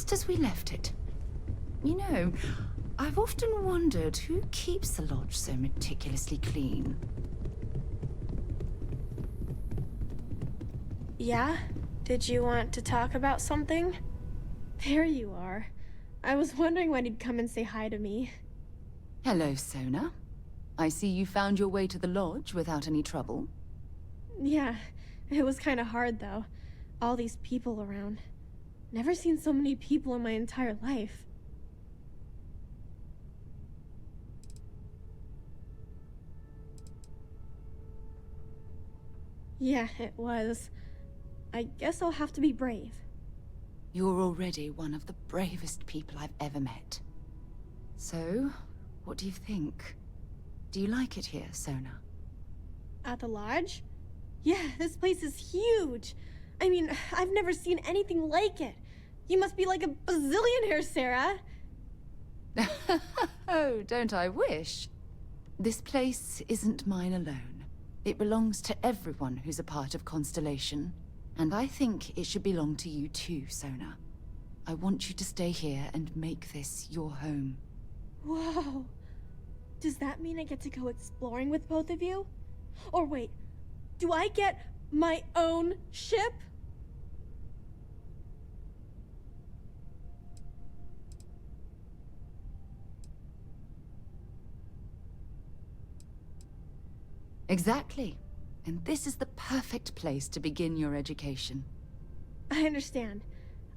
just as we left it. You know, I've often wondered who keeps the lodge so meticulously clean. Yeah? Did you want to talk about something? There you are. I was wondering when you'd come and say hi to me. Hello, 𝗠𝗠. I see you found your way to the lodge without any trouble. Yeah, it was kind of hard though. All these people around. Never seen so many people in my entire life. Yeah, it was. I guess I'll have to be brave. You're already one of the bravest people I've ever met. So, what do you think? Do you like it here, 𝗠𝗠? At the lodge? Yeah, this place is huge. I mean, I've never seen anything like it. You must be like a bazillionaire, Sarah. Oh, don't I wish? This place isn't mine alone. It belongs to everyone who's a part of Constellation. And I think it should belong to you too, 𝗠𝗠. I want you to stay here and make this your home. Whoa. Does that mean I get to go exploring with both of you? Or wait, do I get my own ship? Exactly. And this is the perfect place to begin your education. I understand.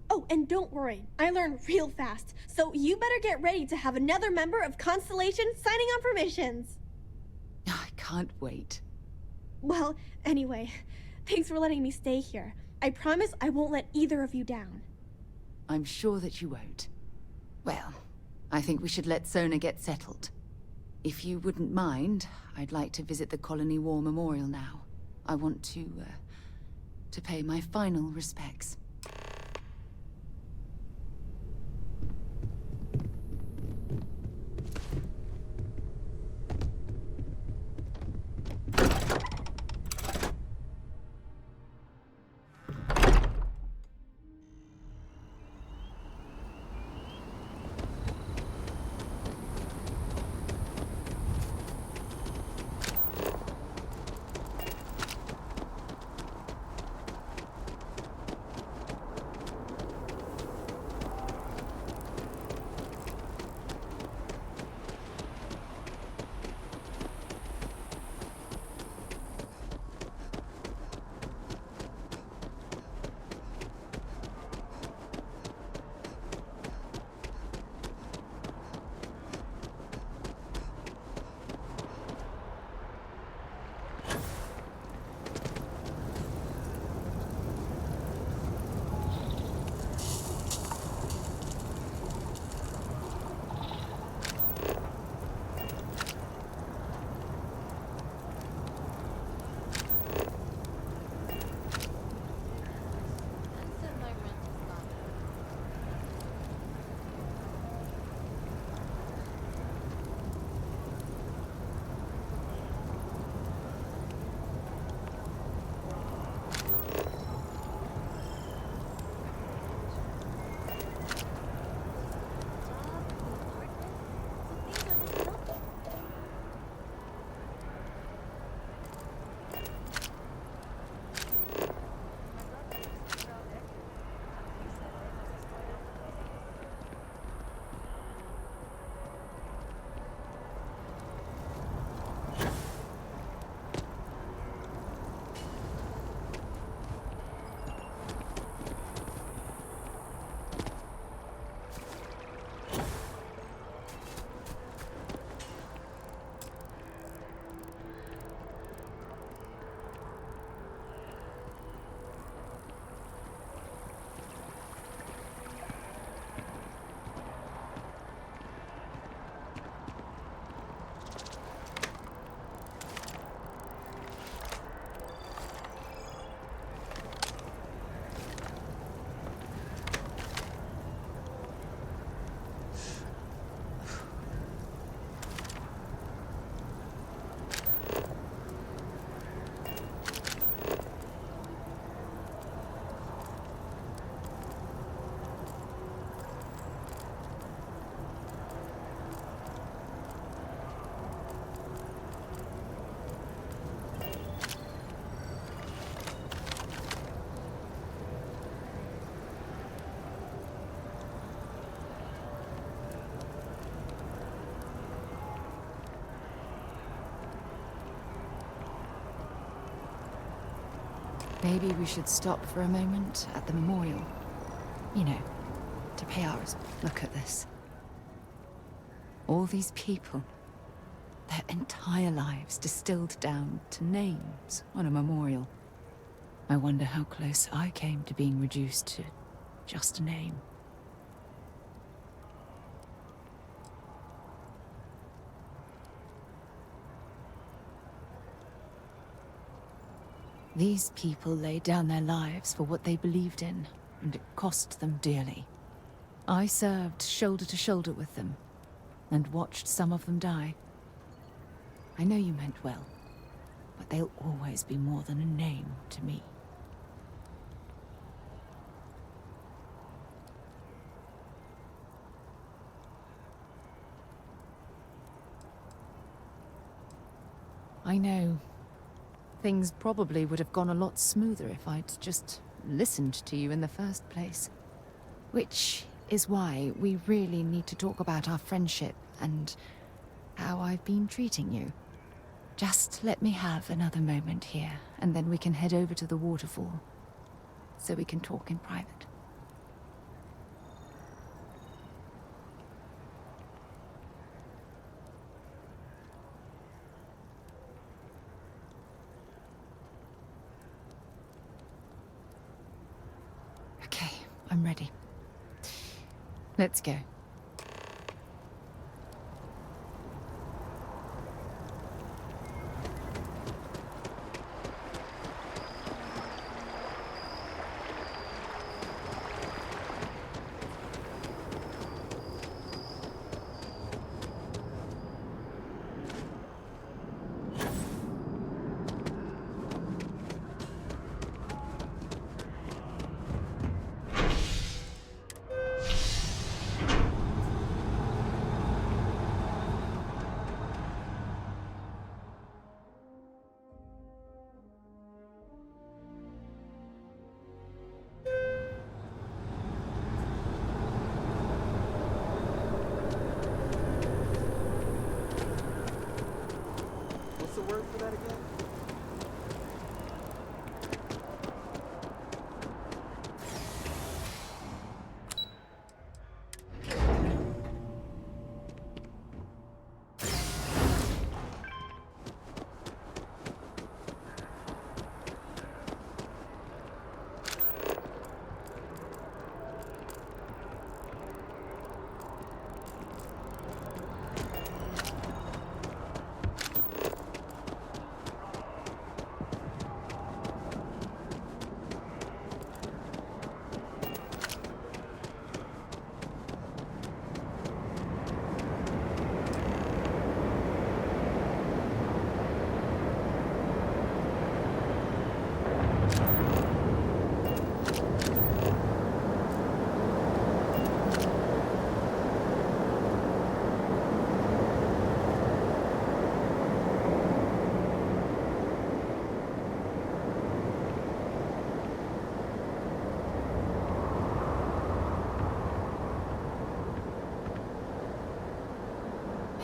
Oh, and don't worry, I learn real fast, so you better get ready to have another member of Constellation signing on for missions. I can't wait. Well, anyway, thanks for letting me stay here. I promise I won't let either of you down. I'm sure that you won't. Well, I think we should let 𝗠𝗠 get settled. If you wouldn't mind, I'd like to visit the Colony War Memorial now. I want to pay my final respects. Maybe we should stop for a moment at the memorial. You know, to pay our look at this. All these people, their entire lives distilled down to names on a memorial. I wonder how close I came to being reduced to just a name. These people laid down their lives for what they believed in, and it cost them dearly. I served shoulder to shoulder with them, and watched some of them die. I know you meant well, but they'll always be more than a name to me. I know. Things probably would have gone a lot smoother if I'd just listened to you in the first place. Which is why we really need to talk about our friendship and how I've been treating you. Just let me have another moment here, and then we can head over to the waterfall, so we can talk in private. Okay, I'm ready. Let's go. What's the word for that again?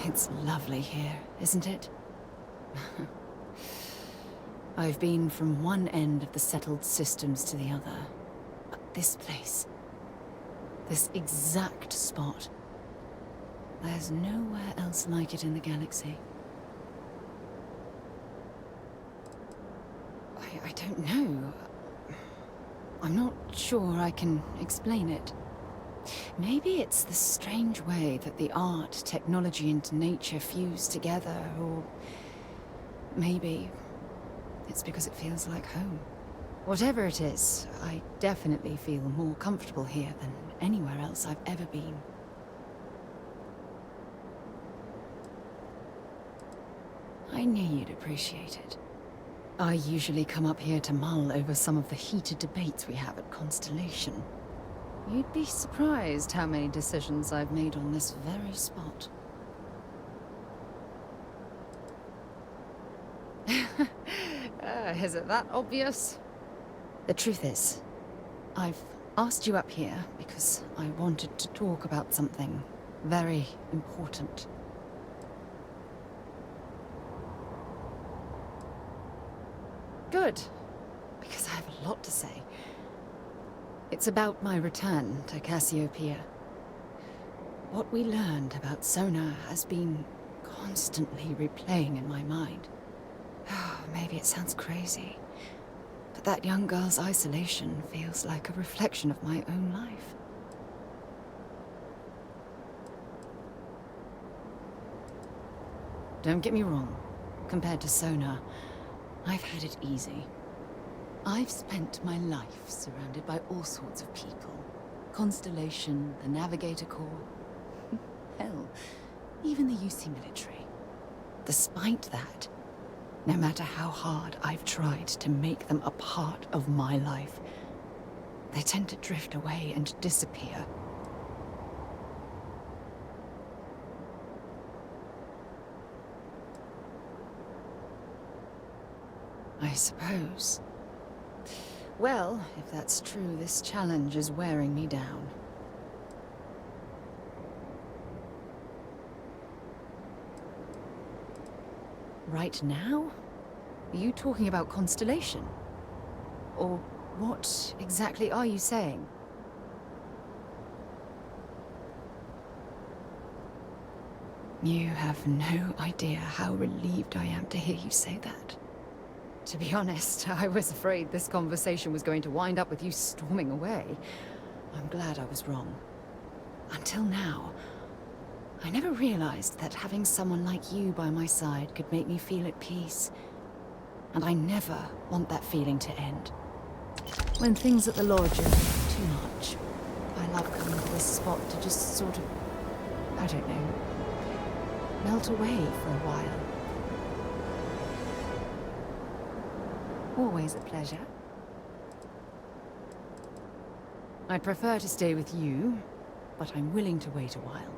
It's lovely here, isn't it? I've been from one end of the settled systems to the other. But this place, this exact spot, there's nowhere else like it in the galaxy. I don't know. I'm not sure I can explain it. Maybe it's the strange way that the art, technology, and nature fuse together, or maybe it's because it feels like home. Whatever it is, I definitely feel more comfortable here than anywhere else I've ever been. I knew you'd appreciate it. I usually come up here to mull over some of the heated debates we have at Constellation. You'd be surprised how many decisions I've made on this very spot. Is it that obvious? The truth is, I've asked you up here because I wanted to talk about something very important. Good, because I have a a lot to say. It's about my return to Cassiopeia. What we learned about Sona has been constantly replaying in my mind. Maybe it sounds crazy, but that young girl's isolation feels like a reflection of my own life. Don't get me wrong. Compared to Sona, I've had it easy. I've spent my life surrounded by all sorts of people. Constellation, the Navigator Corps. Hell, even the UC military. Despite that, no matter how hard I've tried to make them a part of my life, they tend to drift away and disappear. I suppose. Well, if that's true, this challenge is wearing me down. Right now? Are you talking about Constellation? Or what exactly are you saying? You have no idea how relieved I am to hear you say that. To be honest, I was afraid this conversation was going to wind up with you storming away. I'm glad I was wrong. Until now, I never realized that having someone like you by my side could make me feel at peace. And I never want that feeling to end. When things at the lodge are too much, I love coming to this spot to just sort of, I don't know, melt away for a while. Always a pleasure. I'd prefer to stay with you, but I'm willing to wait a while.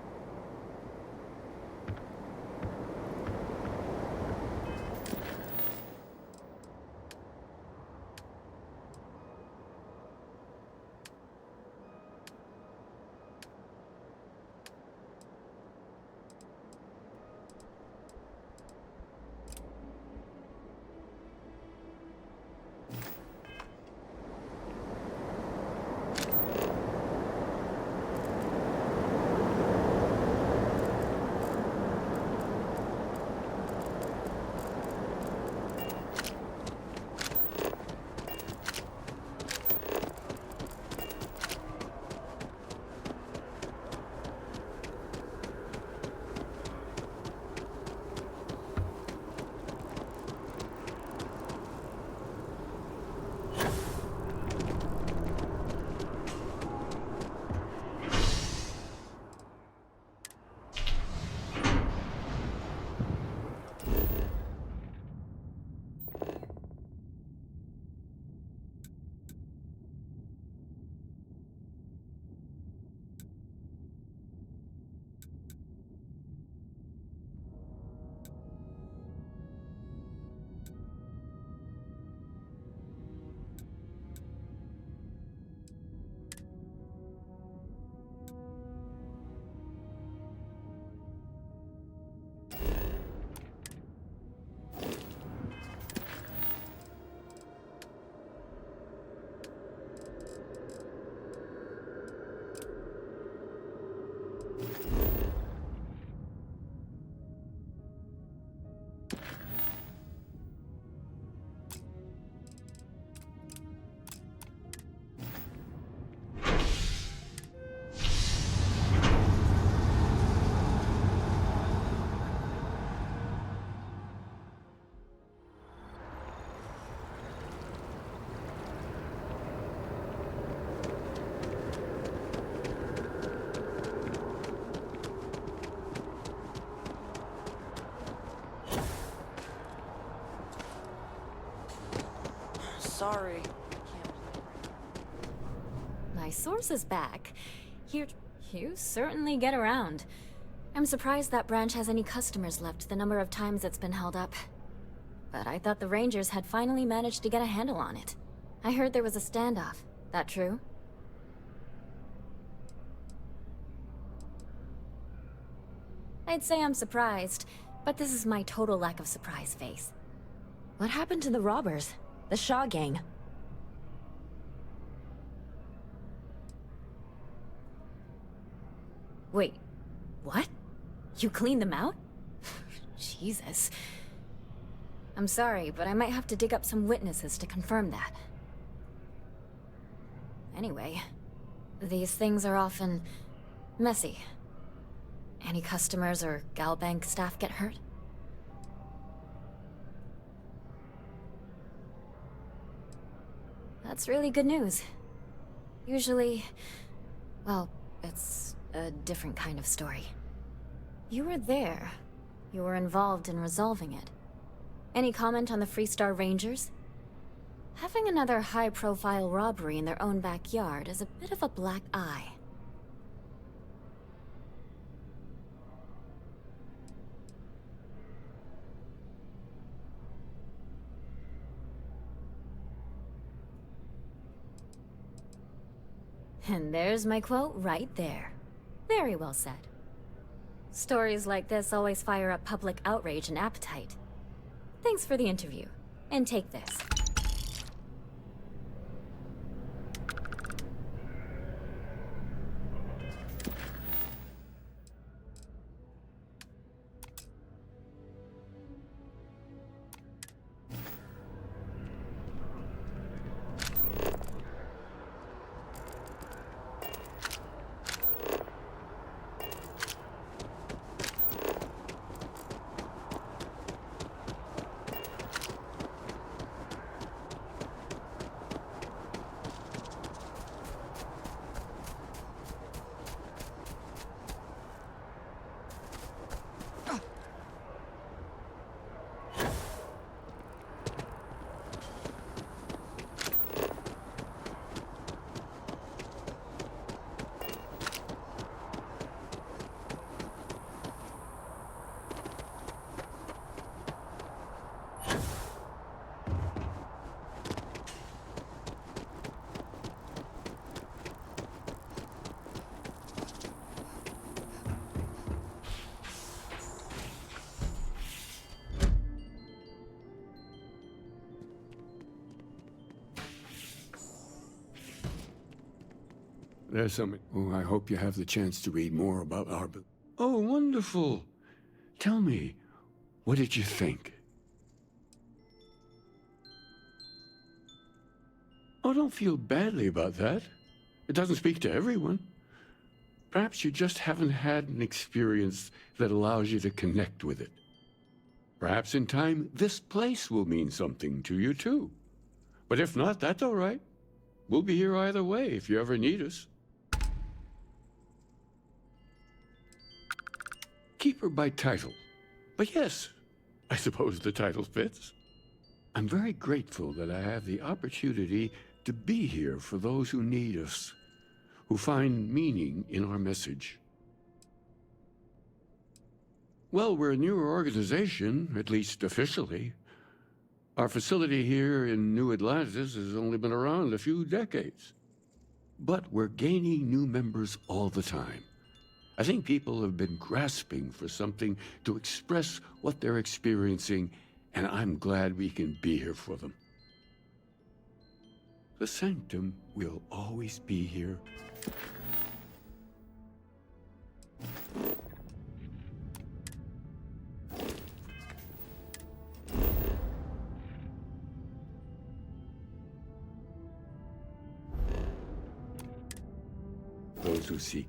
Sorry. My source is back. Here, you certainly get around. I'm surprised that branch has any customers left the number of times it's been held up. But I thought the Rangers had finally managed to get a handle on it. I heard there was a standoff. That true? I'd say I'm surprised, but this is my total lack of surprise face. What happened to the robbers? The Shaw gang? Wait, what? You cleaned them out? Jesus. I'm sorry, but I might have to dig up some witnesses to confirm that. Anyway, these things are often messy. Any customers or Gal Bank staff get hurt? That's really good news. Usually, well, it's a different kind of story. You were there. You were involved in resolving it. Any comment on the Freestar Rangers? Having another high-profile robbery in their own backyard is a bit of a black eye. And there's my quote right there. Very well said. Stories like this always fire up public outrage and appetite. Thanks for the interview. And take this. There's some... Oh, I hope you have the chance to read more about our... Oh, wonderful! Tell me, what did you think? Oh, don't feel badly about that. It doesn't speak to everyone. Perhaps you just haven't had an experience that allows you to connect with it. Perhaps in time, this place will mean something to you, too. But if not, that's all right. We'll be here either way if you ever need us. Keeper by title. But yes, I suppose the title fits. I'm very grateful that I have the opportunity to be here for those who need us, who find meaning in our message. Well, we're a newer organization, at least officially. Our facility here in New Atlantis has only been around a few decades. But we're gaining new members all the time. I think people have been grasping for something to express what they're experiencing, and I'm glad we can be here for them. The Sanctum will always be here. Those who seek.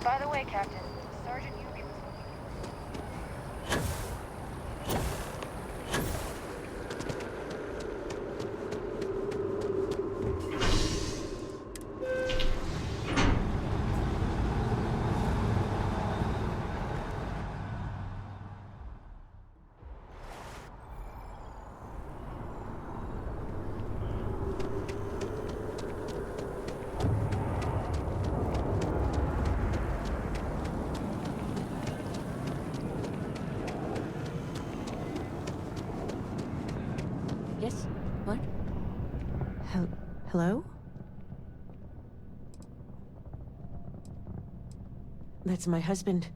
By the way, Captain, Sergeant Yugi was Yes? What? Hello? That's my husband.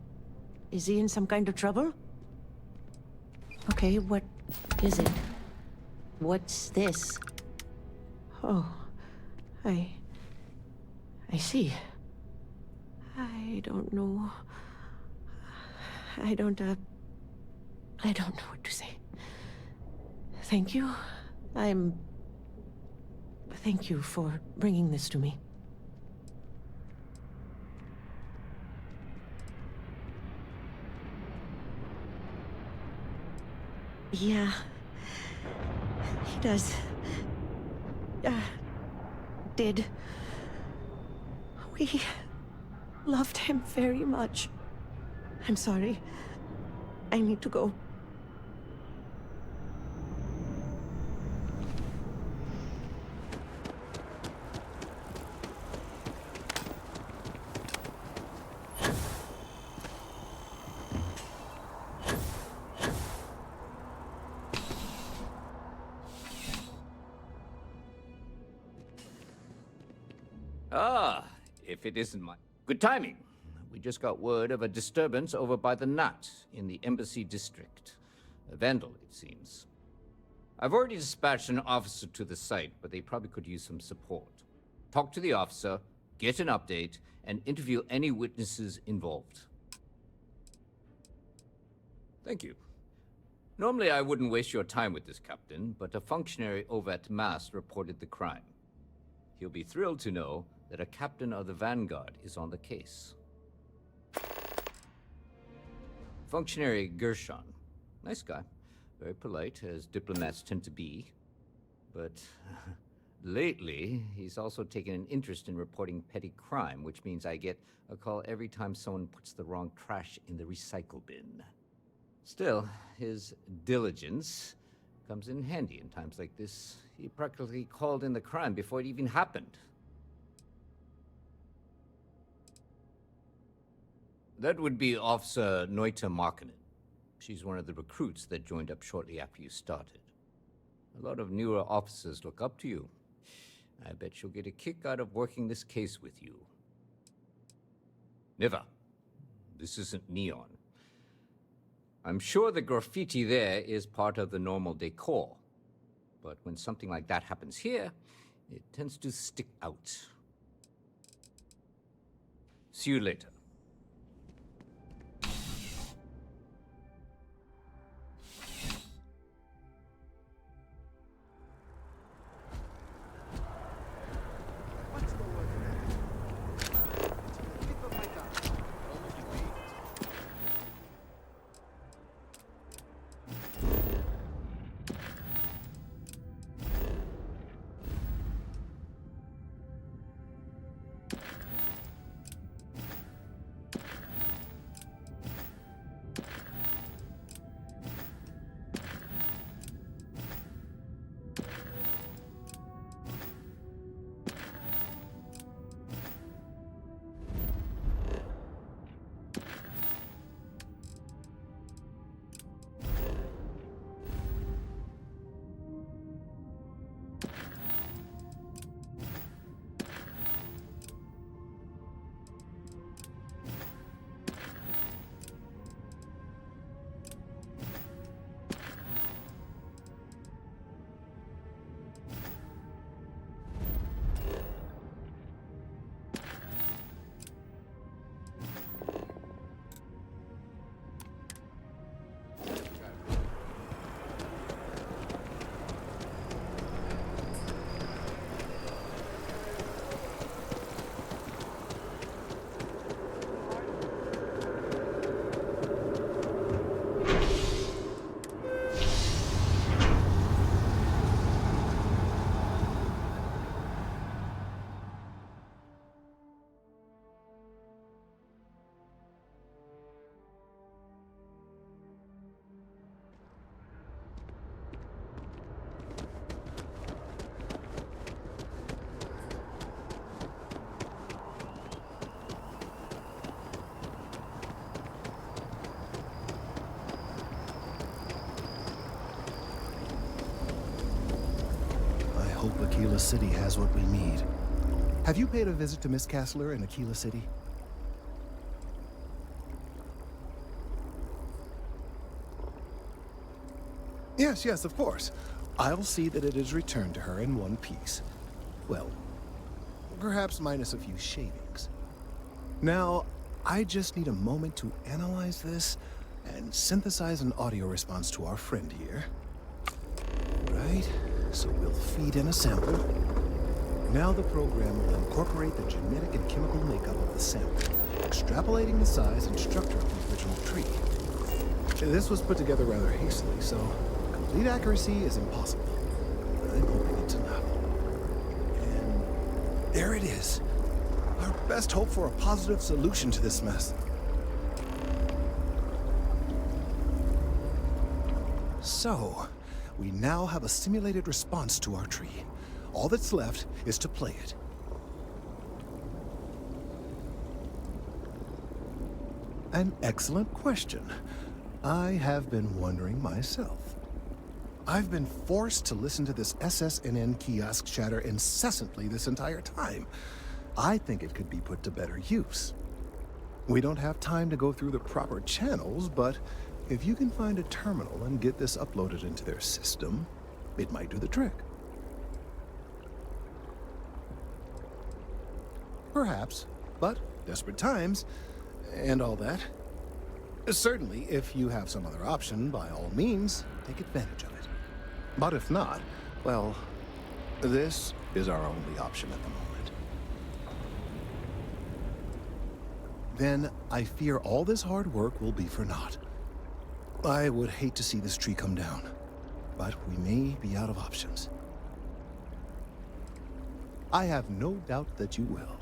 Is he in some kind of trouble? Okay, what is it? What's this? Oh, I see. I don't know. I don't know what to say. Thank you. Thank you for bringing this to me. Yeah. He does. Did. We loved him very much. I'm sorry. I need to go. If it isn't my... Good timing. We just got word of a disturbance over by the Nut in the Embassy District. A vandal, it seems. I've already dispatched an officer to the site, but they probably could use some support. Talk to the officer, get an update, and interview any witnesses involved. Thank you. Normally I wouldn't waste your time with this, Captain, but a functionary over at MAST reported the crime. He'll be thrilled to know that a captain of the Vanguard is on the case. Functionary Gershon. Nice guy. Very polite, as diplomats tend to be. But lately, he's also taken an interest in reporting petty crime, which means I get a call every time someone puts the wrong trash in the recycle bin. Still, his diligence comes in handy in times like this. He practically called in the crime before it even happened. That would be Officer 𝗕𝗡𝗬𝗓𝗏. She's one of the recruits that joined up shortly after you started. A lot of newer officers look up to you. I bet she'll get a kick out of working this case with you. Never. This isn't Neon. I'm sure the graffiti there is part of the normal decor. But when something like that happens here, it tends to stick out. See you later. 𝗕𝗘𝗓 City has what we need. Have you paid a visit to Miss Castler in 𝗕𝗓 City? Yes, yes, of course. I'll see that it is returned to her in one piece. Well, perhaps minus a few shavings. Now, I just need a moment to analyze this and synthesize an audio response to our friend here. Right, so we'll feed in a sample. Now the program will incorporate the genetic and chemical makeup of the sample, extrapolating the size and structure of the original tree. This was put together rather hastily, so complete accuracy is impossible. I'm hoping it's enough. And there it is. Our best hope for a positive solution to this mess. So, we now have a simulated response to our tree. All that's left is to play it. An excellent question. I have been wondering myself. I've been forced to listen to this SSNN kiosk chatter incessantly this entire time. I think it could be put to better use. We don't have time to go through the proper channels, but if you can find a terminal and get this uploaded into their system, it might do the trick. Perhaps, but desperate times, and all that. Certainly, if you have some other option, by all means, take advantage of it. But if not, well, this is our only option at the moment. Then I fear all this hard work will be for naught. I would hate to see this tree come down, but we may be out of options. I have no doubt that you will.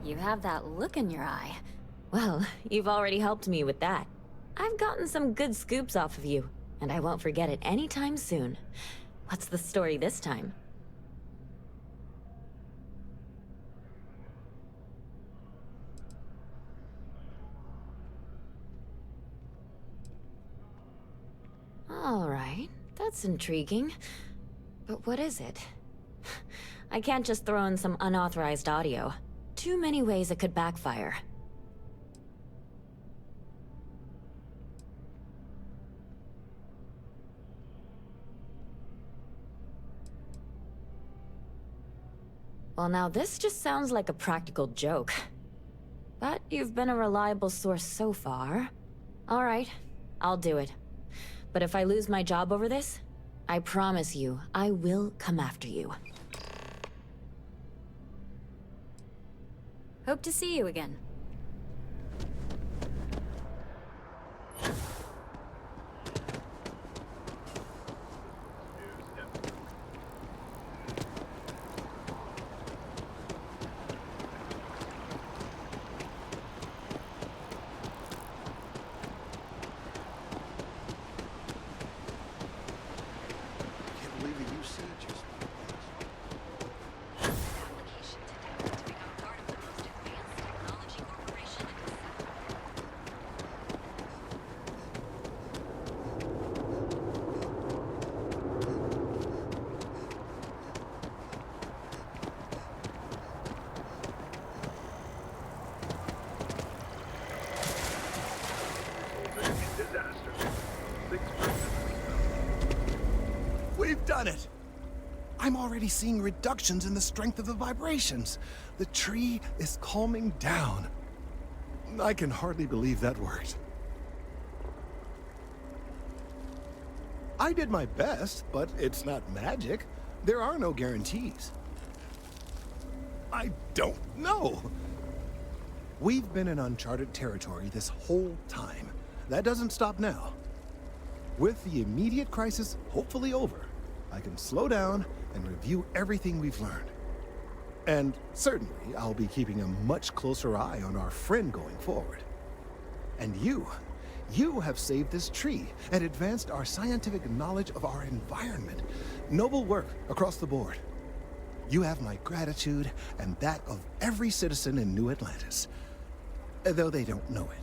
You have that look in your eye. Well, you've already helped me with that. I've gotten some good scoops off of you, and I won't forget it anytime soon. What's the story this time? All right, that's intriguing. But what is it? I can't just throw in some unauthorized audio. Too many ways it could backfire. Well, now this just sounds like a practical joke. But you've been a reliable source so far. All right, I'll do it. But if I lose my job over this, I promise you, I will come after you. Hope to see you again. I'm already seeing reductions in the strength of the vibrations. The tree is calming down. I can hardly believe that worked. I did my best, but it's not magic. There are no guarantees. I don't know. We've been in uncharted territory this whole time. That doesn't stop now. With the immediate crisis hopefully over, I can slow down and review everything we've learned. And certainly, I'll be keeping a much closer eye on our friend going forward. And you have saved this tree and advanced our scientific knowledge of our environment. Noble work across the board. You have my gratitude and that of every citizen in New Atlantis, though they don't know it.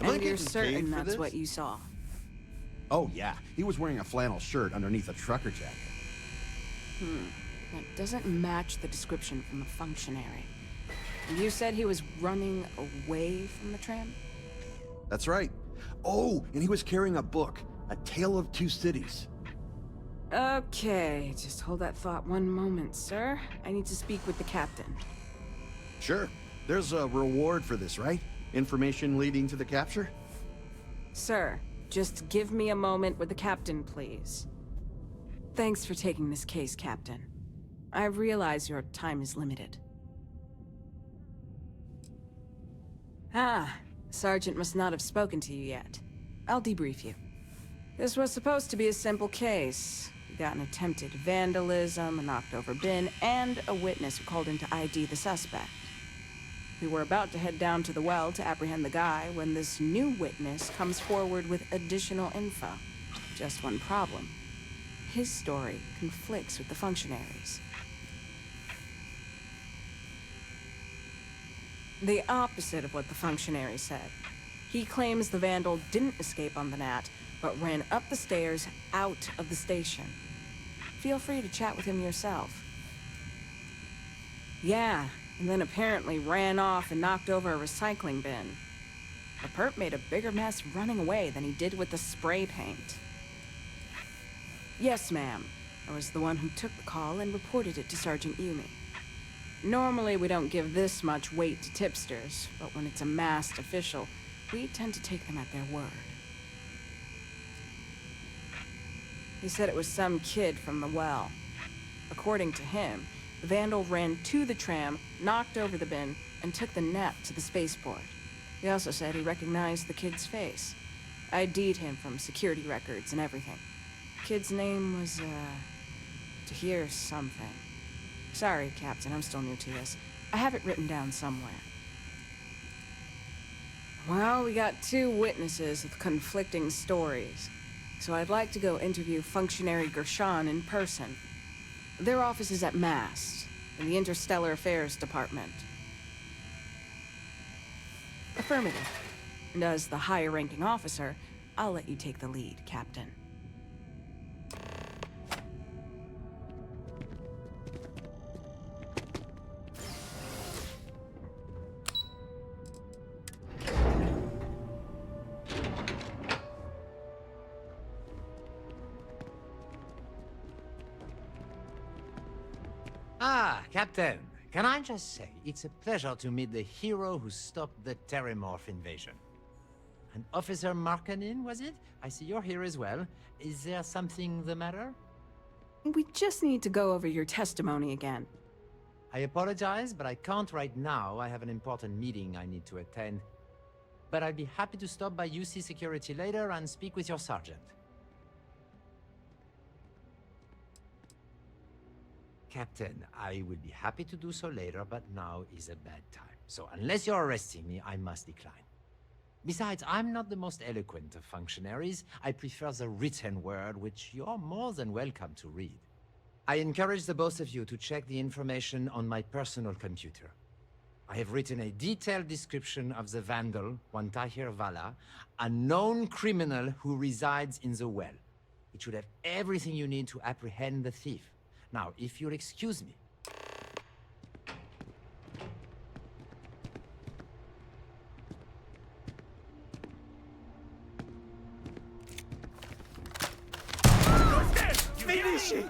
And you're certain that's what you saw? Oh, yeah. He was wearing a flannel shirt underneath a trucker jacket. That doesn't match the description from the functionary. You said he was running away from the tram? That's right. Oh, and he was carrying a book, A Tale of Two Cities. Okay, just hold that thought one moment, sir. I need to speak with the captain. Sure. There's a reward for this, right? Information leading to the capture? Sir, just give me a moment with the captain, please. Thanks for taking this case, Captain. I realize your time is limited. Ah, Sergeant must not have spoken to you yet. I'll debrief you. This was supposed to be a simple case. We got an attempted vandalism, a knocked-over bin, and a witness who called in to ID the suspect. We were about to head down to the well to apprehend the guy when this new witness comes forward with additional info. Just one problem. His story conflicts with the functionaries. The opposite of what the functionary said. He claims the vandal didn't escape on the Gnat, but ran up the stairs out of the station. Feel free to chat with him yourself. Yeah, and then apparently ran off and knocked over a recycling bin. The perp made a bigger mess running away than he did with the spray paint. Yes, ma'am. I was the one who took the call and reported it to Sergeant Yumi. Normally, we don't give this much weight to tipsters, but when it's a masked official, we tend to take them at their word. He said it was some kid from the well. According to him, the vandal ran to the tram, knocked over the bin, and took the Gnat to the spaceport. He also said he recognized the kid's face. ID'd him from security records and everything. The kid's name was, 𝗕𝗘𝗜𝗚 something. Sorry, Captain, I'm still new to this. I have it written down somewhere. Well, we got two witnesses with conflicting stories. So I'd like to go interview Functionary 𝗕𝗠𝗠𝗘𝗏 in person. Their office is at MAST, in the Interstellar Affairs Department. Affirmative. And as the higher-ranking officer, I'll let you take the lead, Captain. Ah, Captain. Can I just say, it's a pleasure to meet the hero who stopped the Terramorph invasion. And Officer Markkanen, was it? I see you're here as well. Is there something the matter? We just need to go over your testimony again. I apologize, but I can't right now. I have an important meeting I need to attend. But I'd be happy to stop by UC Security later and speak with your sergeant. Captain, I will be happy to do so later, but now is a bad time. So unless you're arresting me, I must decline. Besides, I'm not the most eloquent of functionaries. I prefer the written word, which you're more than welcome to read. I encourage the both of you to check the information on my personal computer. I have written a detailed description of the vandal, 𝗠𝗢𝗓𝗏, a known criminal who resides in the well. It should have everything you need to apprehend the thief. Now, if you'll excuse me. Finish it!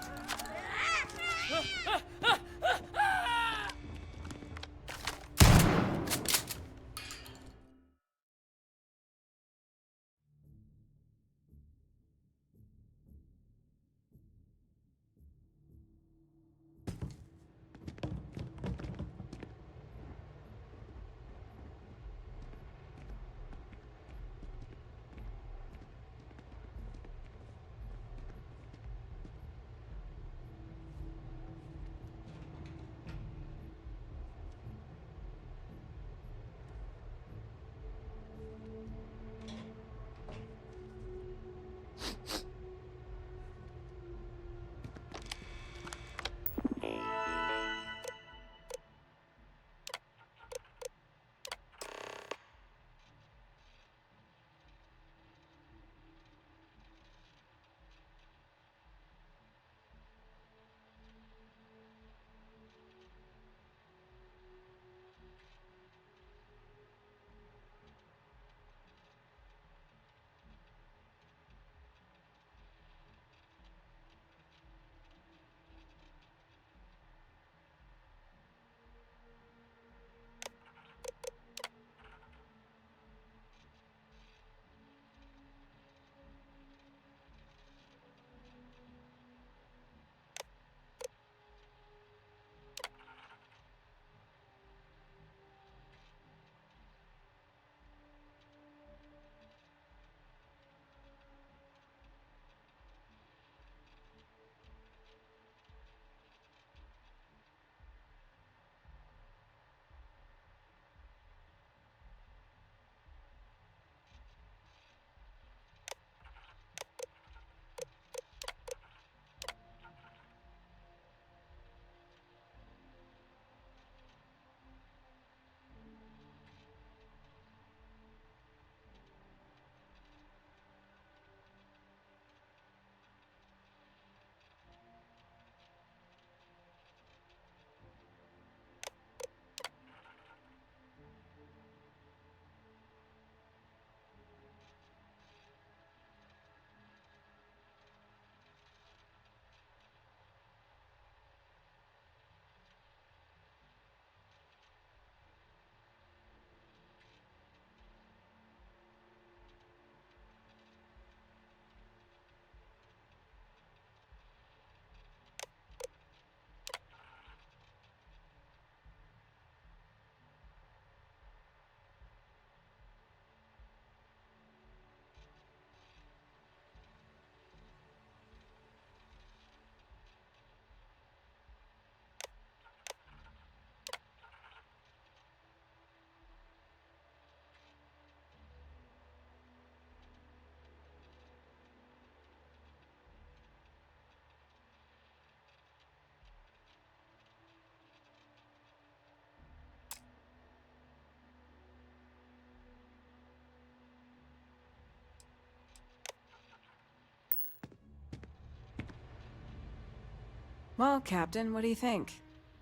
Well, Captain, what do you think?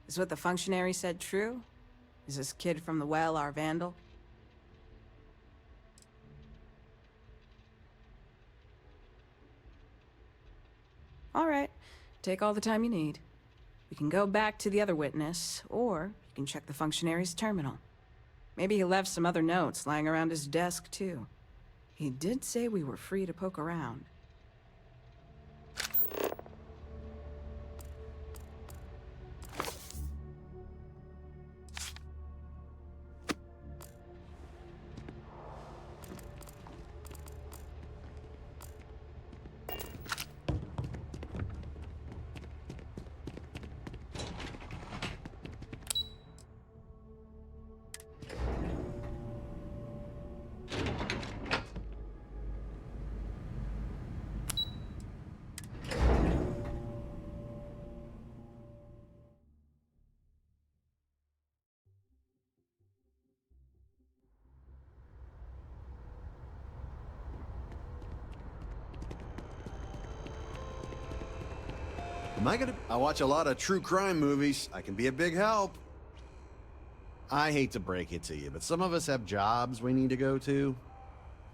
Is what the functionary said true? Is this kid from the well our vandal? All right, take all the time you need. We can go back to the other witness, or you can check the functionary's terminal. Maybe he left some other notes lying around his desk, too. He did say we were free to poke around. I watch a lot of true crime movies. I can be a big help. I hate to break it to you, but some of us have jobs we need to go to.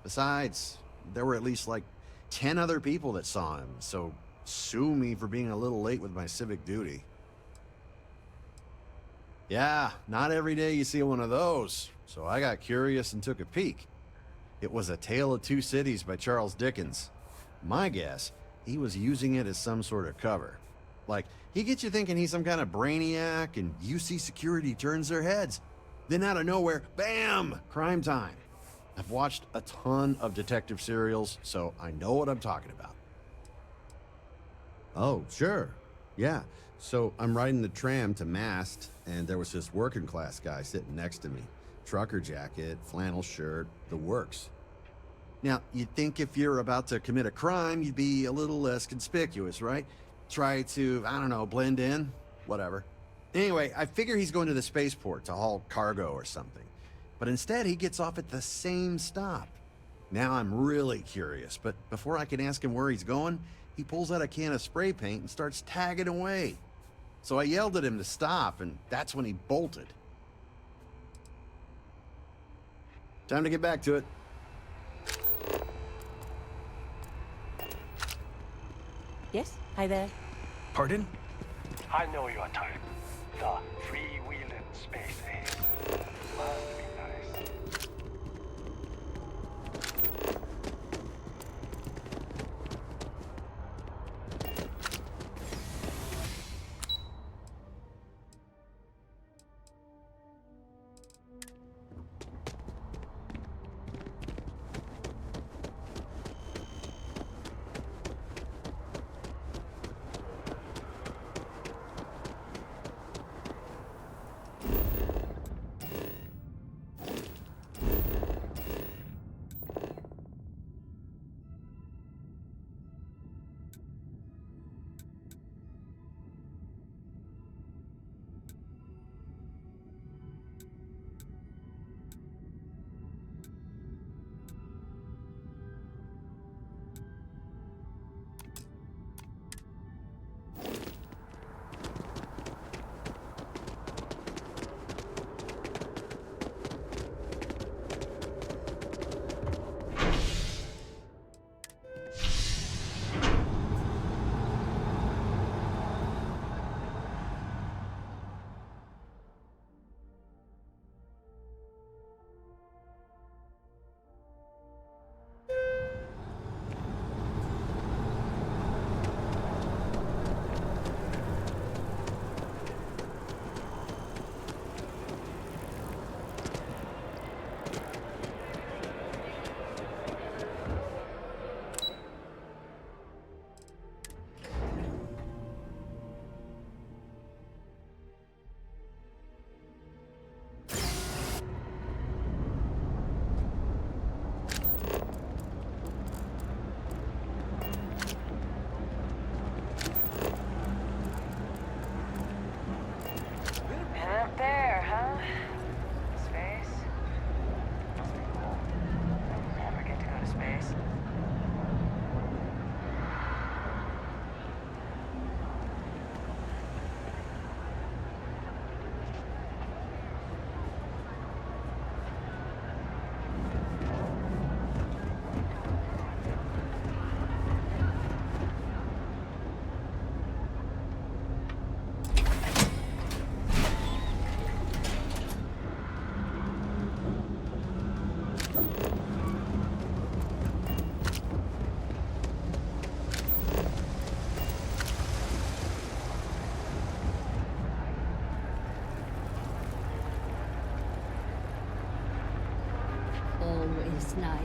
Besides, there were at least like 10 other people that saw him, so sue me for being a little late with my civic duty. Yeah, not every day you see one of those, so I got curious and took a peek. It was A Tale of Two Cities by Charles Dickens. My guess, he was using it as some sort of cover. Like, he gets you thinking he's some kind of brainiac, and UC security turns their heads. Then out of nowhere, bam! Crime time. I've watched a ton of detective serials, so I know what I'm talking about. Oh, sure. Yeah. So I'm riding the tram to Mast, and there was this working class guy sitting next to me. Trucker jacket, flannel shirt, the works. Now, you'd think if you're about to commit a crime, you'd be a little less conspicuous, right? Try to, I don't know, blend in? Whatever. Anyway, I figure he's going to the spaceport to haul cargo or something. But instead, he gets off at the same stop. Now I'm really curious, but before I can ask him where he's going, he pulls out a can of spray paint and starts tagging away. So I yelled at him to stop, and that's when he bolted. Time to get back to it. Yes? Hi there. Pardon? I know your type. The freewheeling space ace. Must be nice.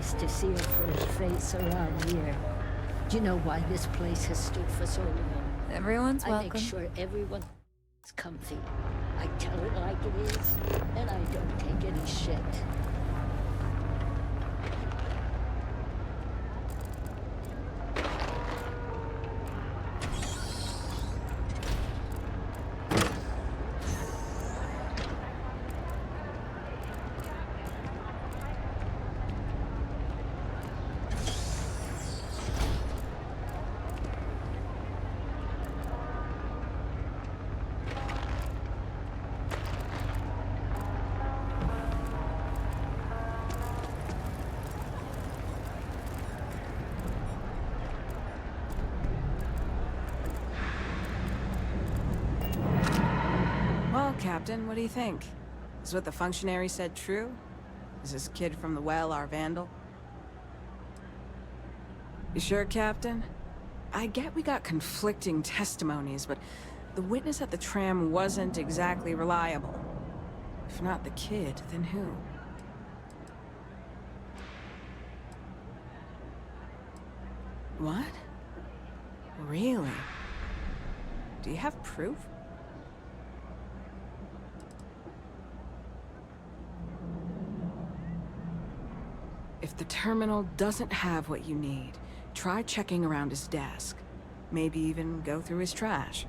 nice to see a fresh face around here. Do you know why this place has stood for so long? Everyone's I welcome. make sure everyone's comfy. I tell it like it is, and I don't take any shit. Captain, what do you think? Is what the functionary said true? Is this kid from the well our vandal? You sure, Captain? I get we got conflicting testimonies, but the witness at the tram wasn't exactly reliable. If not the kid, then who? What? Really? Do you have proof? If the terminal doesn't have what you need, try checking around his desk. Maybe even go through his trash.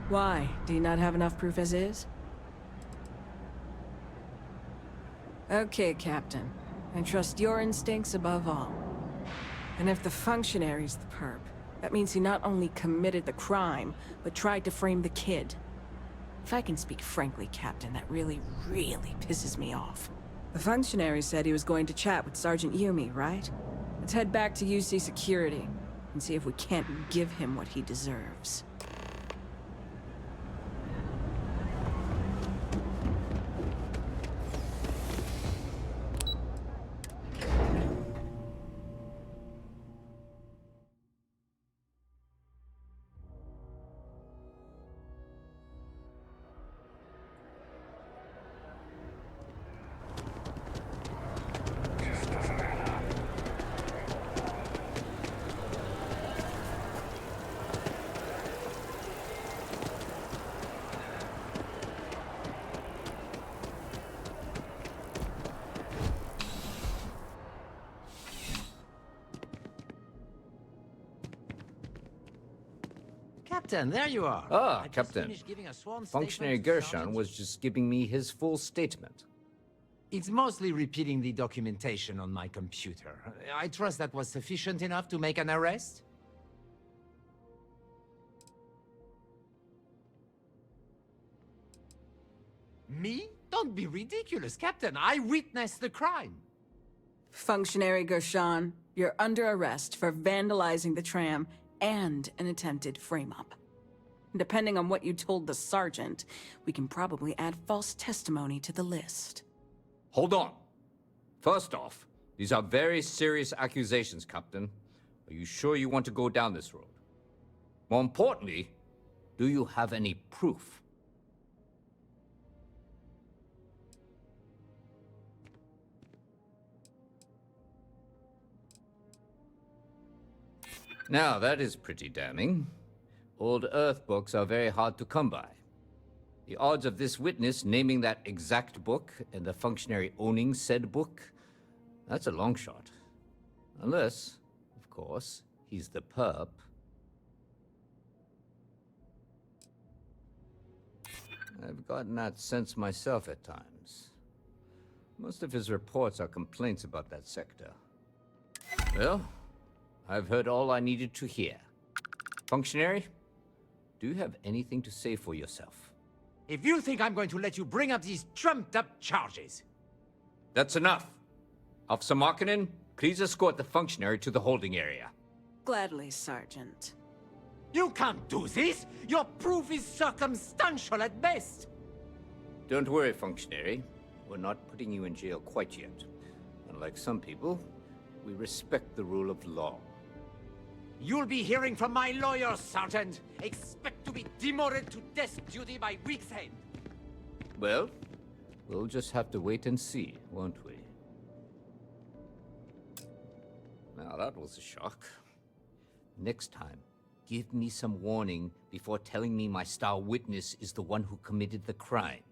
Why? Do you not have enough proof as is? Okay, Captain. I trust your instincts above all. And if the functionary's the perp, that means he not only committed the crime, but tried to frame the kid. If I can speak frankly, Captain, that really pisses me off. The functionary said he was going to chat with Sergeant Yumi, right? Let's head back to UC Security and see if we can't give him what he deserves. Captain, there you are. Ah, I just Captain. finished giving a sworn Functionary statement to 𝗓𝗠𝗓 Sergeant- was just giving me his full statement. It's mostly repeating the documentation on my computer. I trust that was sufficient enough to make an arrest? Me? Don't be ridiculous, Captain. I witnessed the crime. Functionary 𝗓𝗠𝗓, you're under arrest for vandalizing the tram and an attempted frame-up. Depending on what you told the sergeant, we can probably add false testimony to the list. Hold on. First off, these are very serious accusations, Captain. Are you sure you want to go down this road? More importantly, do you have any proof? Now, that is pretty damning. Old Earth books are very hard to come by. The odds of this witness naming that exact book and the functionary owning said book, that's a long shot. Unless, of course, he's the perp. I've gotten that sense myself at times. Most of his reports are complaints about that sector. Well, I've heard all I needed to hear. Functionary, do you have anything to say for yourself? If you think I'm going to let you bring up these trumped-up charges... That's enough. Officer Markkinen, please escort the functionary to the holding area. Gladly, Sergeant. You can't do this! Your proof is circumstantial at best! Don't worry, functionary. We're not putting you in jail quite yet. Unlike some people, we respect the rule of law. You'll be hearing from my lawyer, Sergeant. Expect to be demoted to desk duty by week's end. Well, we'll just have to wait and see, won't we? Now that was a shock. Next time, give me some warning before telling me my star witness is the one who committed the crime.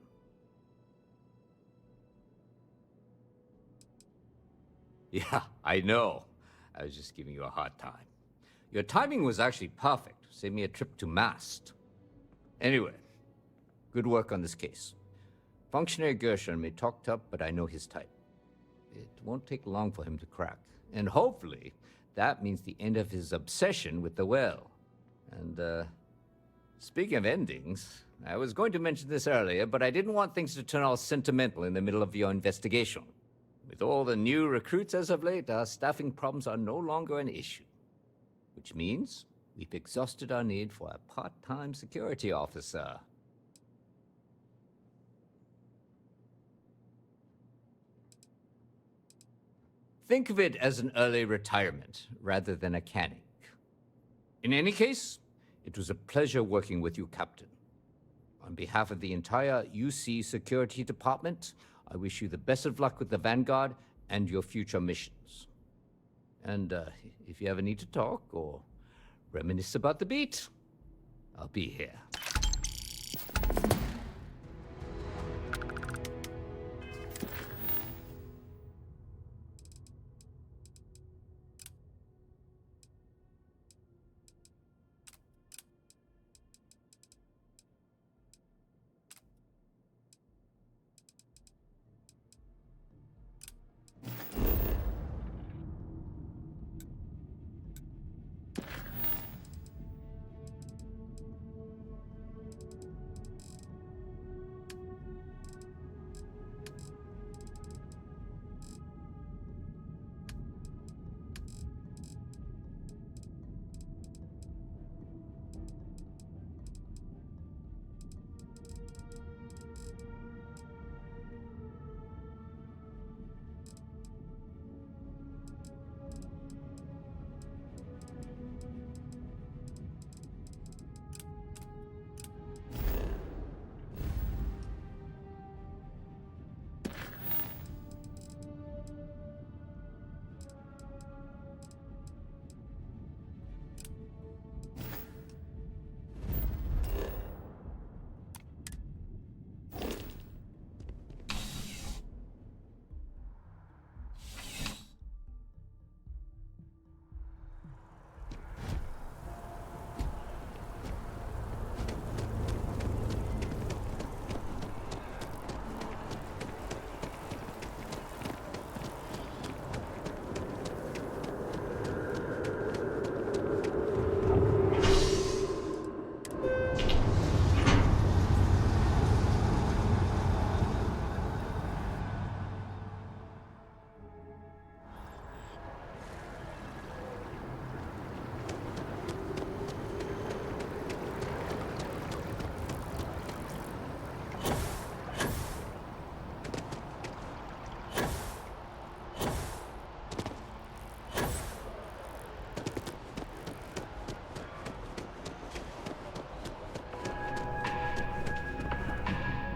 Yeah, I know. I was just giving you a hard time. Your timing was actually perfect. Saved me a trip to Mast. Anyway, good work on this case. Functionary 𝗓𝗠𝗓 may talk tough, but I know his type. It won't take long for him to crack. And hopefully, that means the end of his obsession with the well. And, speaking of endings, I was going to mention this earlier, but I didn't want things to turn all sentimental in the middle of your investigation. With all the new recruits as of late, our staffing problems are no longer an issue. Which means we've exhausted our need for a part-time security officer. Think of it as an early retirement rather than a canning. In any case, it was a pleasure working with you, Captain. On behalf of the entire UC Security Department, I wish you the best of luck with the Vanguard and your future missions. And if you ever need to talk or reminisce about the beat, I'll be here.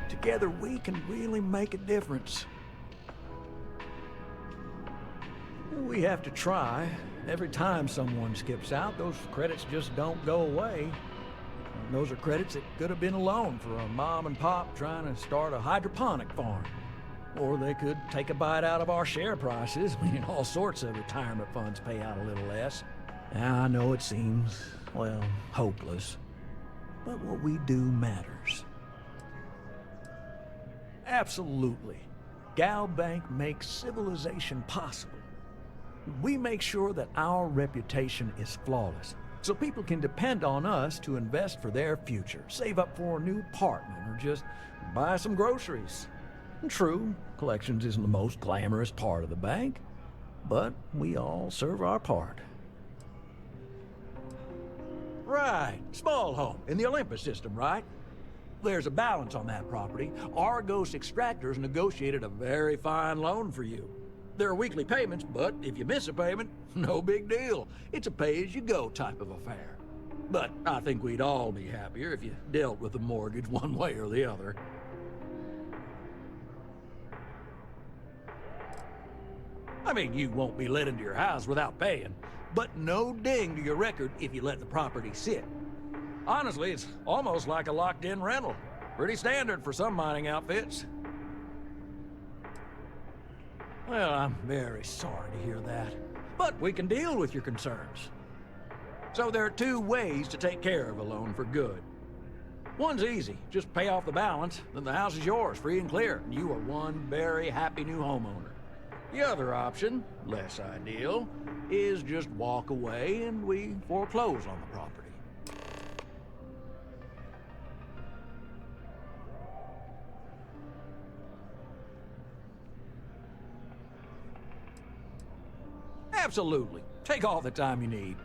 Together we can really make a difference. We have to try. Every time someone skips out, those credits just don't go away. And those are credits that could have been a loan for a mom and pop trying to start a hydroponic farm. Or they could take a bite out of our share prices. I mean, all sorts of retirement funds pay out a little less. Now, I know it seems, well, hopeless. But what we do matters. Absolutely. Gal Bank makes civilization possible. We make sure that our reputation is flawless, so people can depend on us to invest for their future, save up for a new apartment, or just buy some groceries. True, collections isn't the most glamorous part of the bank, but we all serve our part. Right, small home in the Olympus system, right? There's a balance on that property. Argos Extractors negotiated a very fine loan for you. There are weekly payments, but if you miss a payment, no big deal. It's a pay-as-you-go type of affair. But I think we'd all be happier if you dealt with the mortgage one way or the other. I mean, you won't be let into your house without paying, but no ding to your record if you let the property sit. Honestly, it's almost like a locked-in rental. Pretty standard for some mining outfits. Well, I'm very sorry to hear that, but we can deal with your concerns. So there are two ways to take care of a loan for good. One's easy. Just pay off the balance, then the house is yours, free and clear, and you are one very happy new homeowner. The other option, less ideal, is just walk away and we foreclose on the property. Absolutely. Take all the time you need.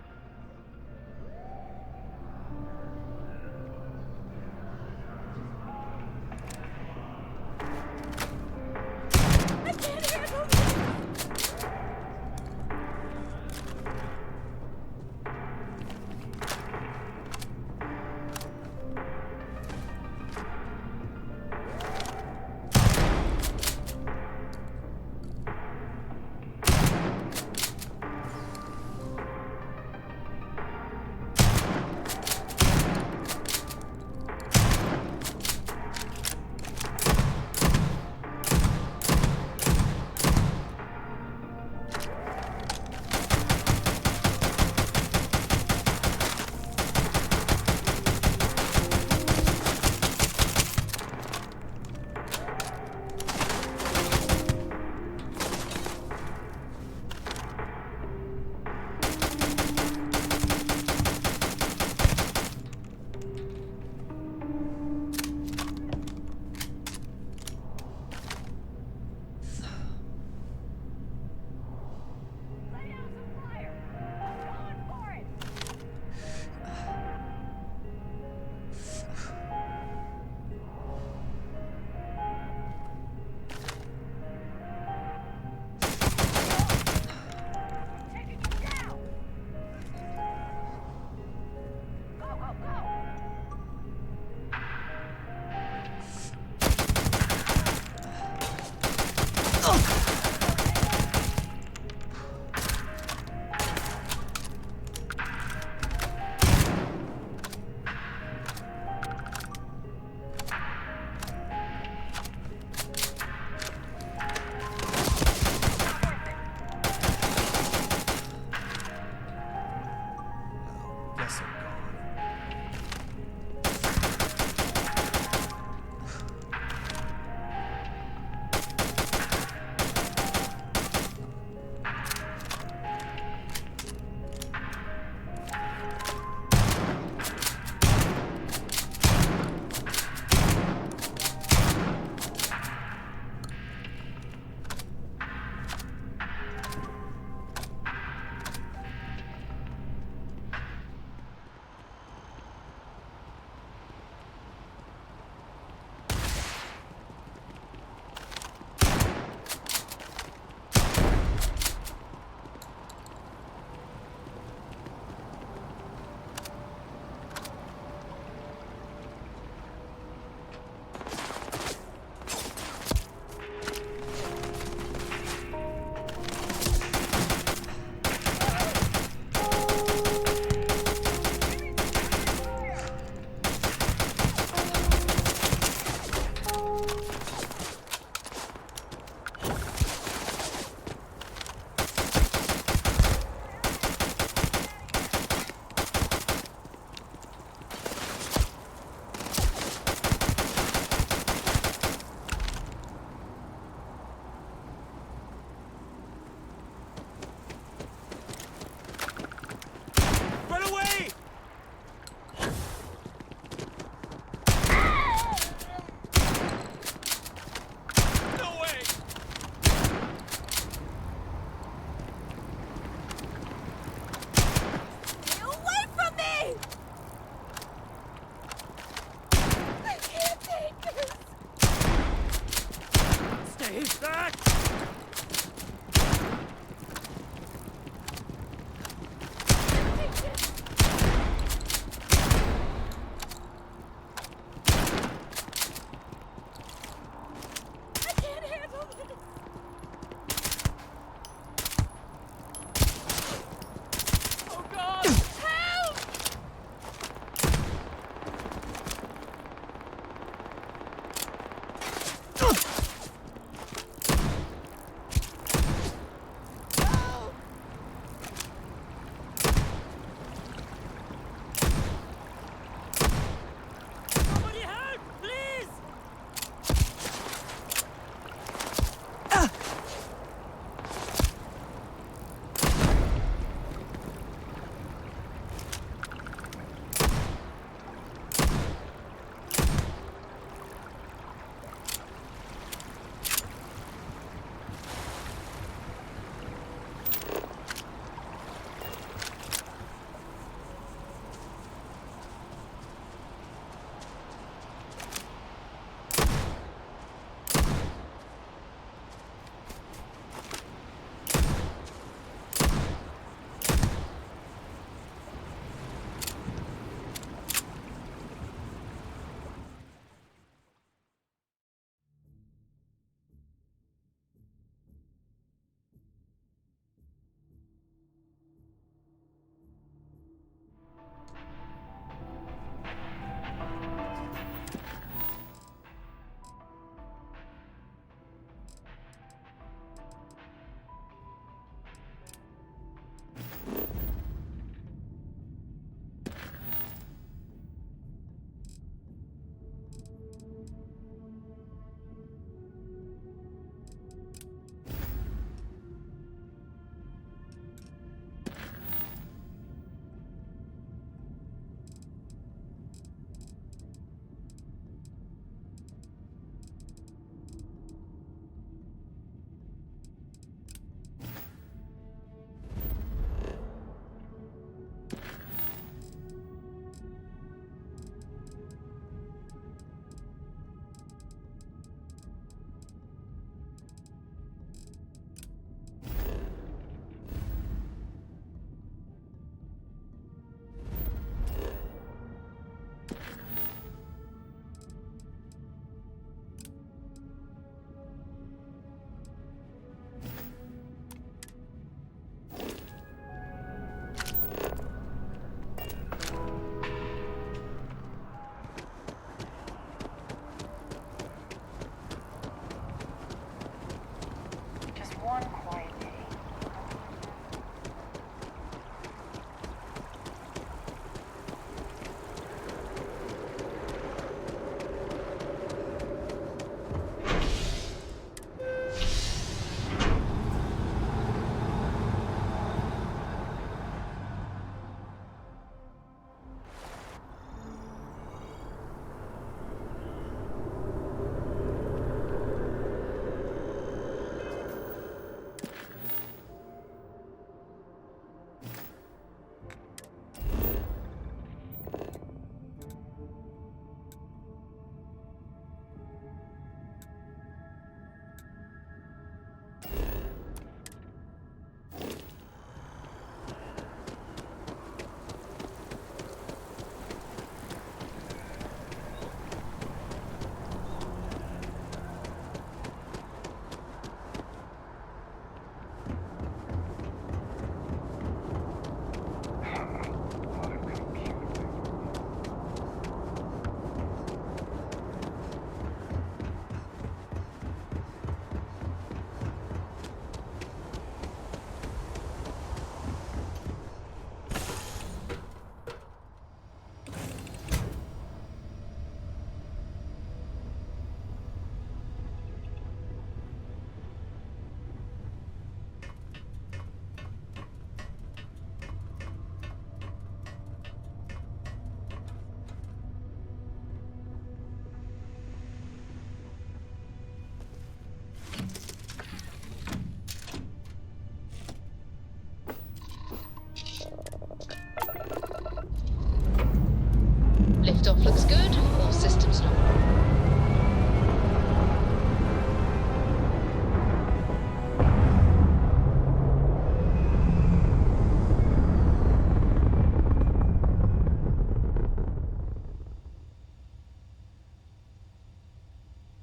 Liftoff looks good. All systems normal.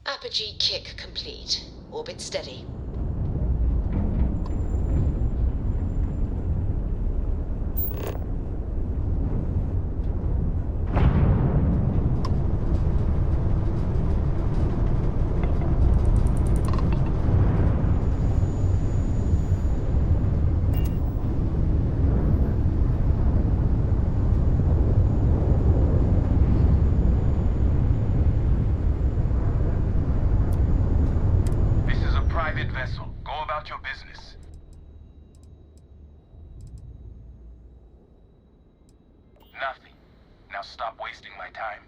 Apogee kick complete. Orbit steady. Vessel. Go about your business. Nothing. Now stop wasting my time.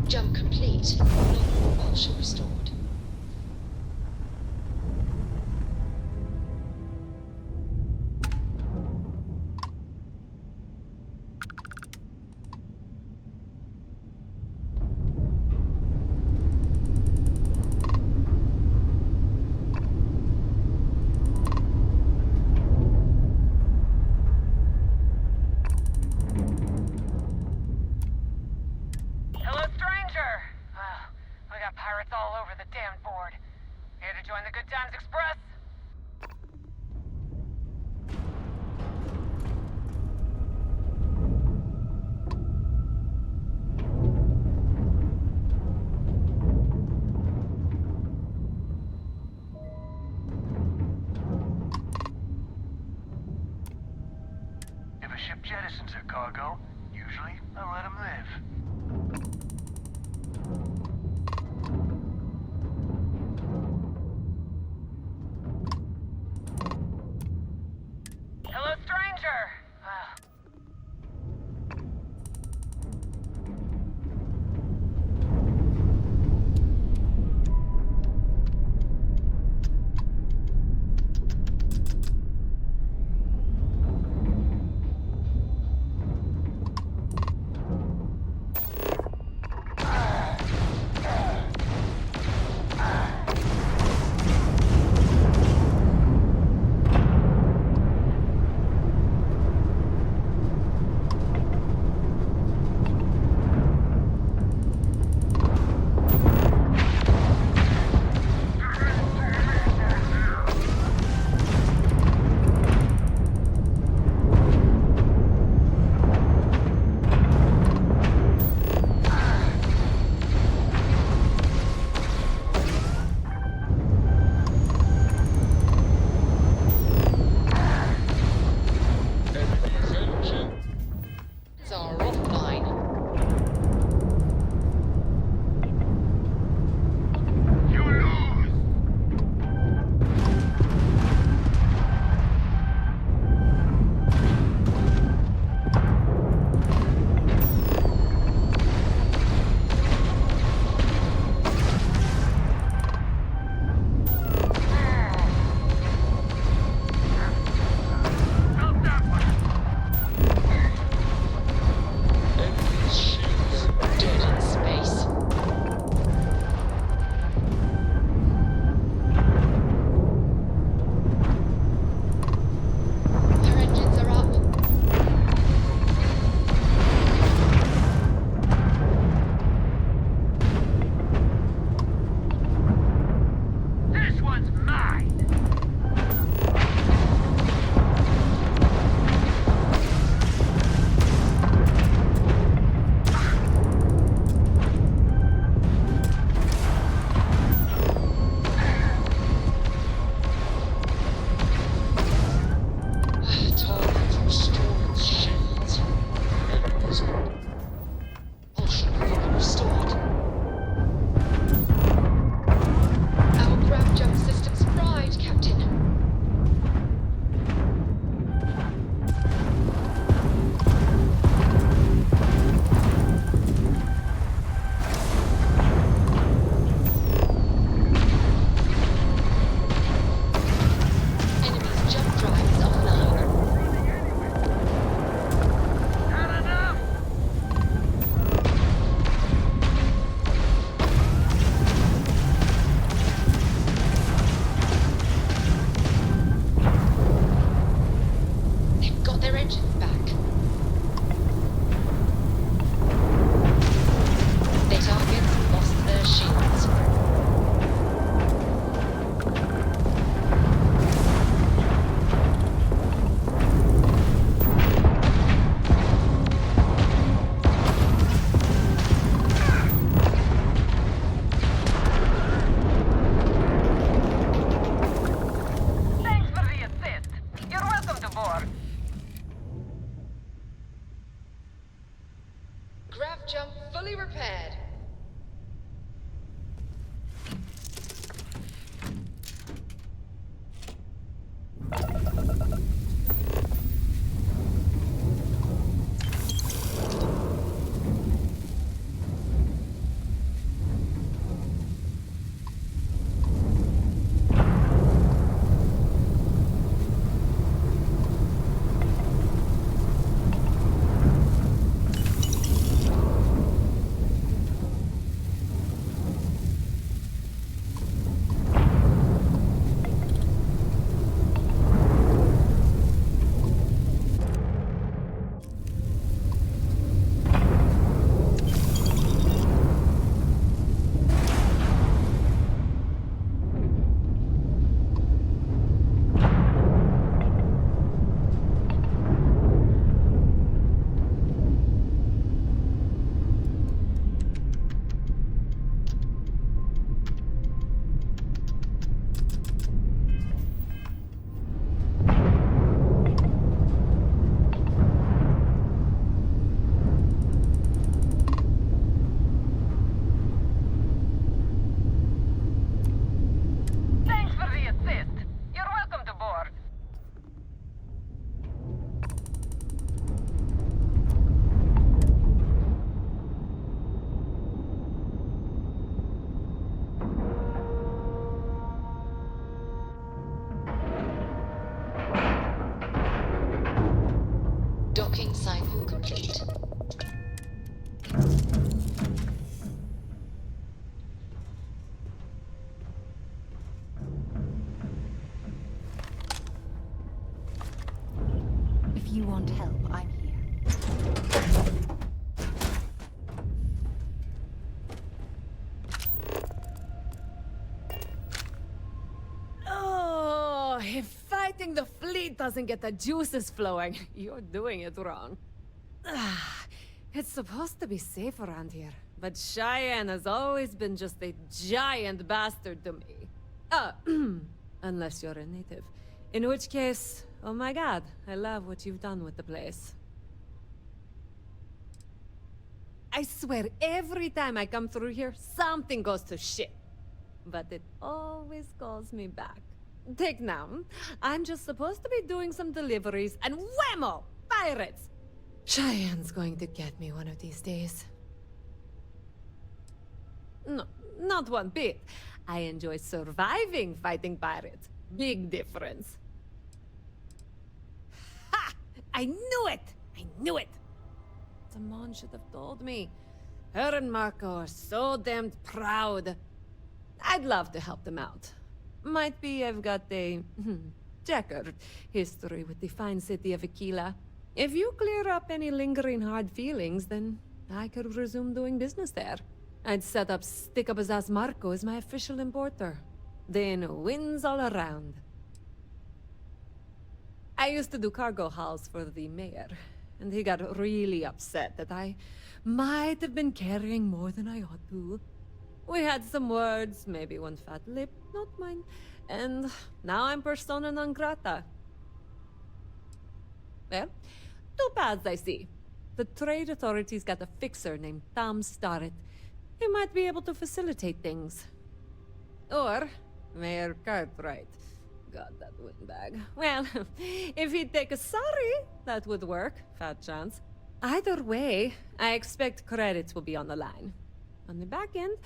Jump complete. Normal propulsion restored. If a ship jettisons their cargo, usually I let them live. Hello, stranger! Jump fully repaired. Docking cycle complete. If you want help, I'm here. Oh, if fighting the fleet doesn't get the juices flowing, you're doing it wrong. It's supposed to be safe around here, but Cheyenne has always been just a giant bastard to me. Unless you're a native. In which case, oh my god, I love what you've done with the place. I swear, every time I come through here, something goes to shit. But it always calls me back. Take now, I'm just supposed to be doing some deliveries, and whammo! Pirates! Cheyenne's going to get me one of these days. No, not one bit. I enjoy surviving fighting pirates. Big difference. Ha! I knew it! I knew it! Simone should have told me. Her and Marco are so damned proud. I'd love to help them out. Might be I've got a checkered history with the fine city of Aquila. If you clear up any lingering hard feelings, then I could resume doing business there. I'd set up Stick-Up-His-Ass Marco as my official importer. Then wins all around. I used to do cargo hauls for the mayor, and he got really upset that I might have been carrying more than I ought to. We had some words, maybe one fat lip, not mine, and now I'm persona non grata. Well, two paths I see. The trade authorities got a fixer named Tom Starrett. He might be able to facilitate things. Or Mayor Cartwright. God, that windbag. Well, if he'd take a sorry, that would work. Fat chance. Either way, I expect credits will be on the line. On the back end,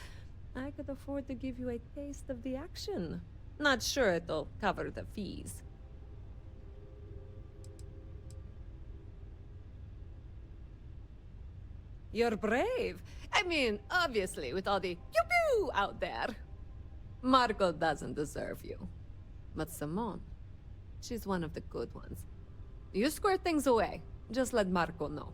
I could afford to give you a taste of the action. Not sure it'll cover the fees. You're brave. I mean, obviously, with all the pew-pew out there. Marco doesn't deserve you. But Simone, she's one of the good ones. You square things away. Just let Marco know.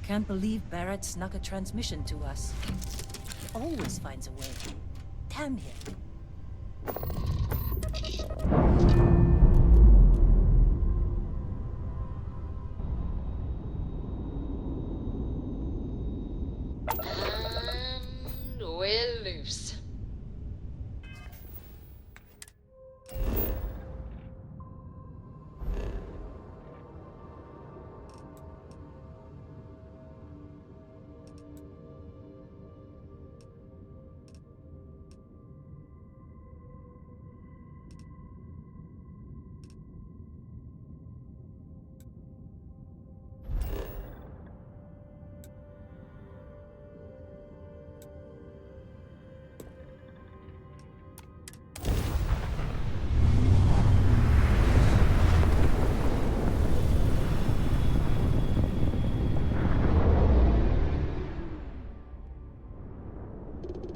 Can't believe Barrett snuck a transmission to us. Always finds a way. Damn him. And we're loose.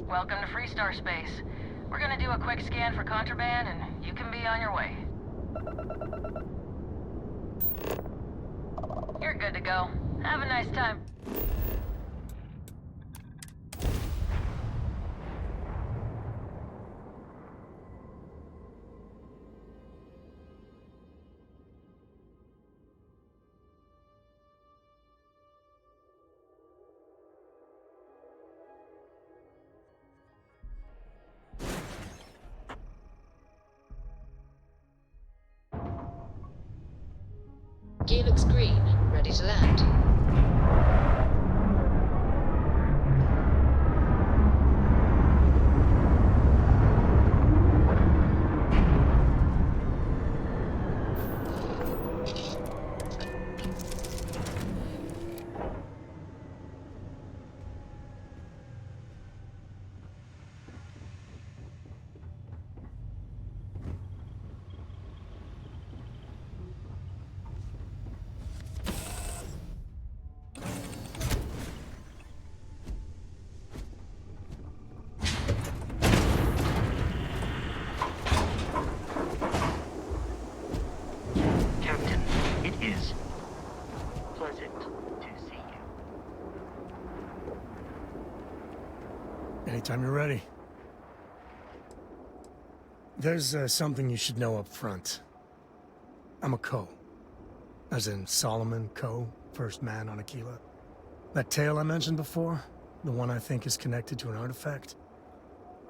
Welcome to Freestar Space. We're gonna do a quick scan for contraband, and you can be on your way. You're good to go. Have a nice time. Gear looks green, ready to land. Anytime you're ready. There's something you should know up front. I'm a 𝗨. As in Solomon 𝗨, first man on 𝗓𝗏. That tale I mentioned before, the one I think is connected to an artifact,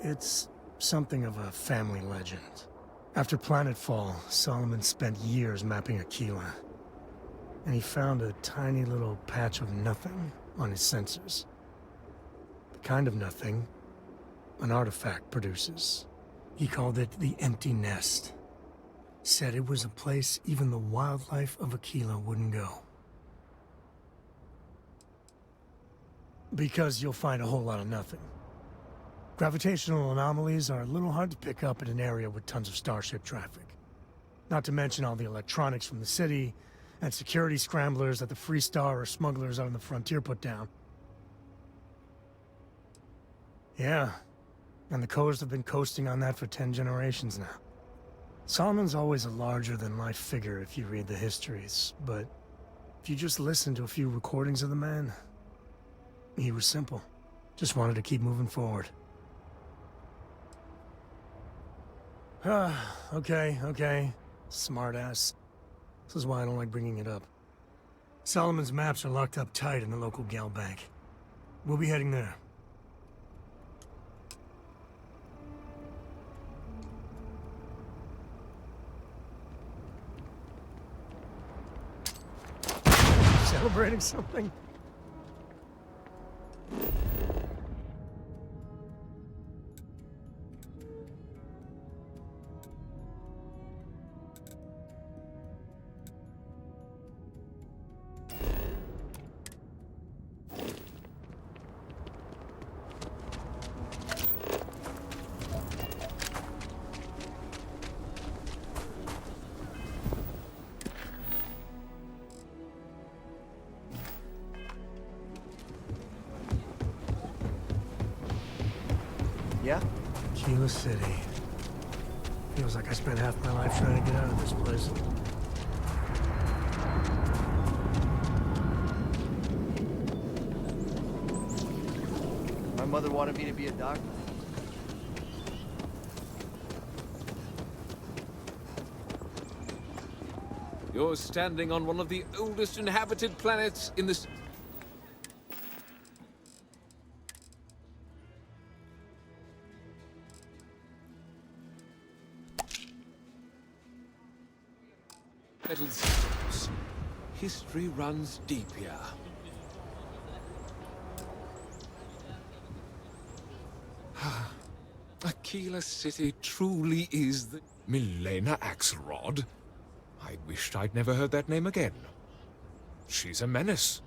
it's something of a family legend. After planetfall, Solomon spent years mapping 𝗓𝗏. And he found a tiny little patch of nothing on his sensors. The kind of nothing an artifact produces. He called it the empty nest. Said it was a place even the wildlife of 𝗓𝗏 wouldn't go. Because you'll find a whole lot of nothing. Gravitational anomalies are a little hard to pick up in an area with tons of starship traffic. Not to mention all the electronics from the city, and security scramblers that the Freestar or smugglers out on the frontier put down. Yeah, and the 𝗨s have been coasting on that for 10 generations now. Solomon's always a larger-than-life figure if you read the histories, but if you just listen to a few recordings of the man, he was simple. Just wanted to keep moving forward. Okay. Smartass. This is why I don't like bringing it up. Solomon's maps are locked up tight in the local gal bank. We'll be heading there. Celebrating something? Yeah? 𝗓𝗏 City. Feels like I spent half my life trying to get out of this place. mother wanted me to be a doctor. You're standing on one of the oldest inhabited planets in this... metals. History runs deep here. Aquila City truly is the... 𝗕𝗓𝗦𝗘𝗏𝗓𝗏? I wished I'd never heard that name again. She's a menace.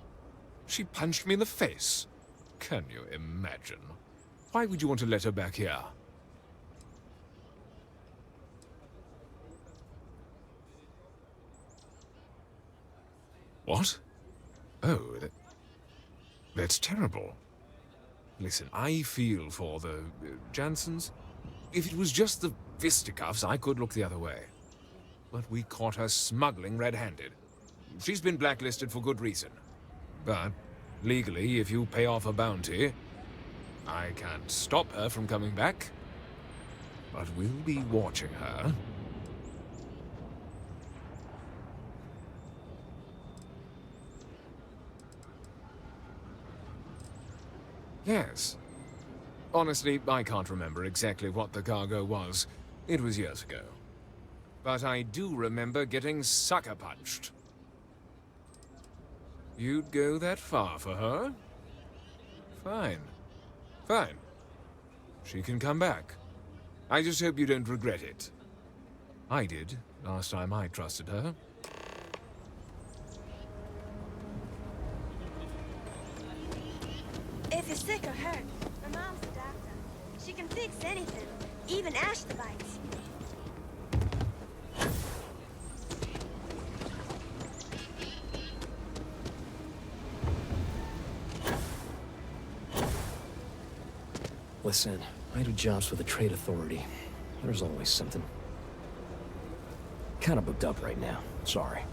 She punched me in the face. Can you imagine? Why would you want to let her back here? What? Oh, that's terrible. Listen, I feel for the Jansons. If it was just the fisticuffs, I could look the other way. But we caught her smuggling red-handed. She's been blacklisted for good reason. But, legally, if you pay off a bounty, I can't stop her from coming back. But we'll be watching her. Yes. Honestly, I can't remember exactly what the cargo was. It was years ago. But I do remember getting sucker punched. You'd go that far for her? Fine. Fine. She can come back. I just hope you don't regret it. I did, last time I trusted her. If you're sick or hurt, my mom's a doctor. She can fix anything, even ashta bites. Listen, I do jobs for the Trade Authority. There's always something. Kinda booked up right now. Sorry.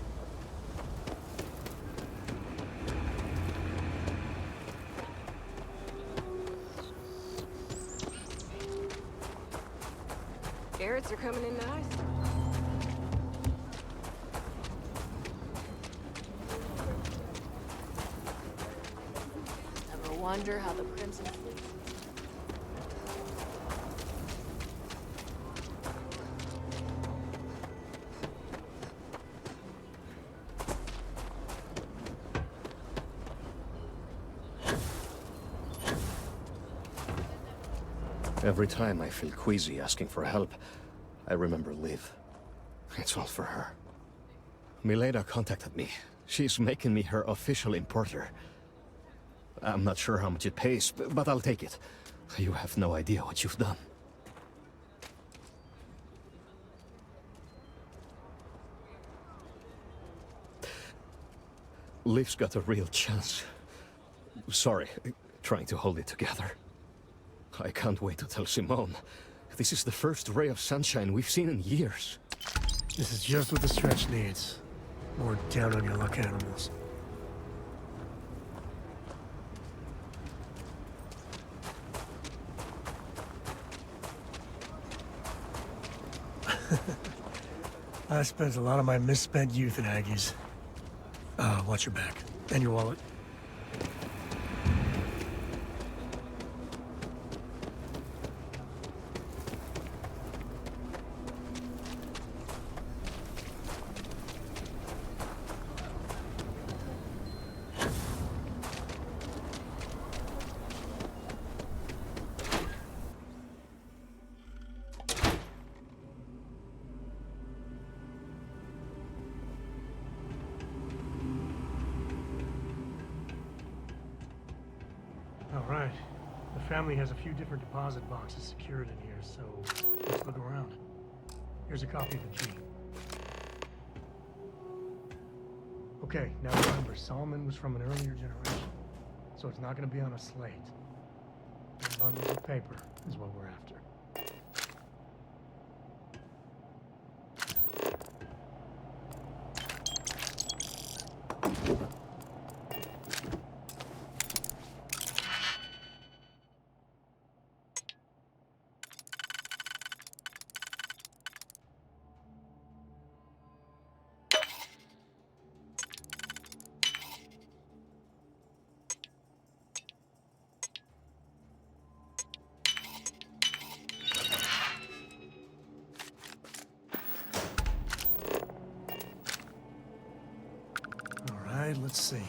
Carrots are coming in nice. Ever wonder how the Crimson Fleet... Every time I feel queasy asking for help, I remember Liv. It's all for her. Milena contacted me. She's making me her official importer. I'm not sure how much it pays, but I'll take it. You have no idea what you've done. Liv's got a real chance. Sorry, trying to hold it together. I can't wait to tell Simone. This is the first ray of sunshine we've seen in years. This is just what the stretch needs. More down on your luck animals. I spent a lot of my misspent youth in Aggies. Watch your back. And your wallet. All right. The family has a few different deposit boxes secured in here, so let's look around. Here's a copy of the key. Okay, now remember, Solomon was from an earlier generation, so it's not going to be on a slate. Bundles of paper is what we're after. let's see.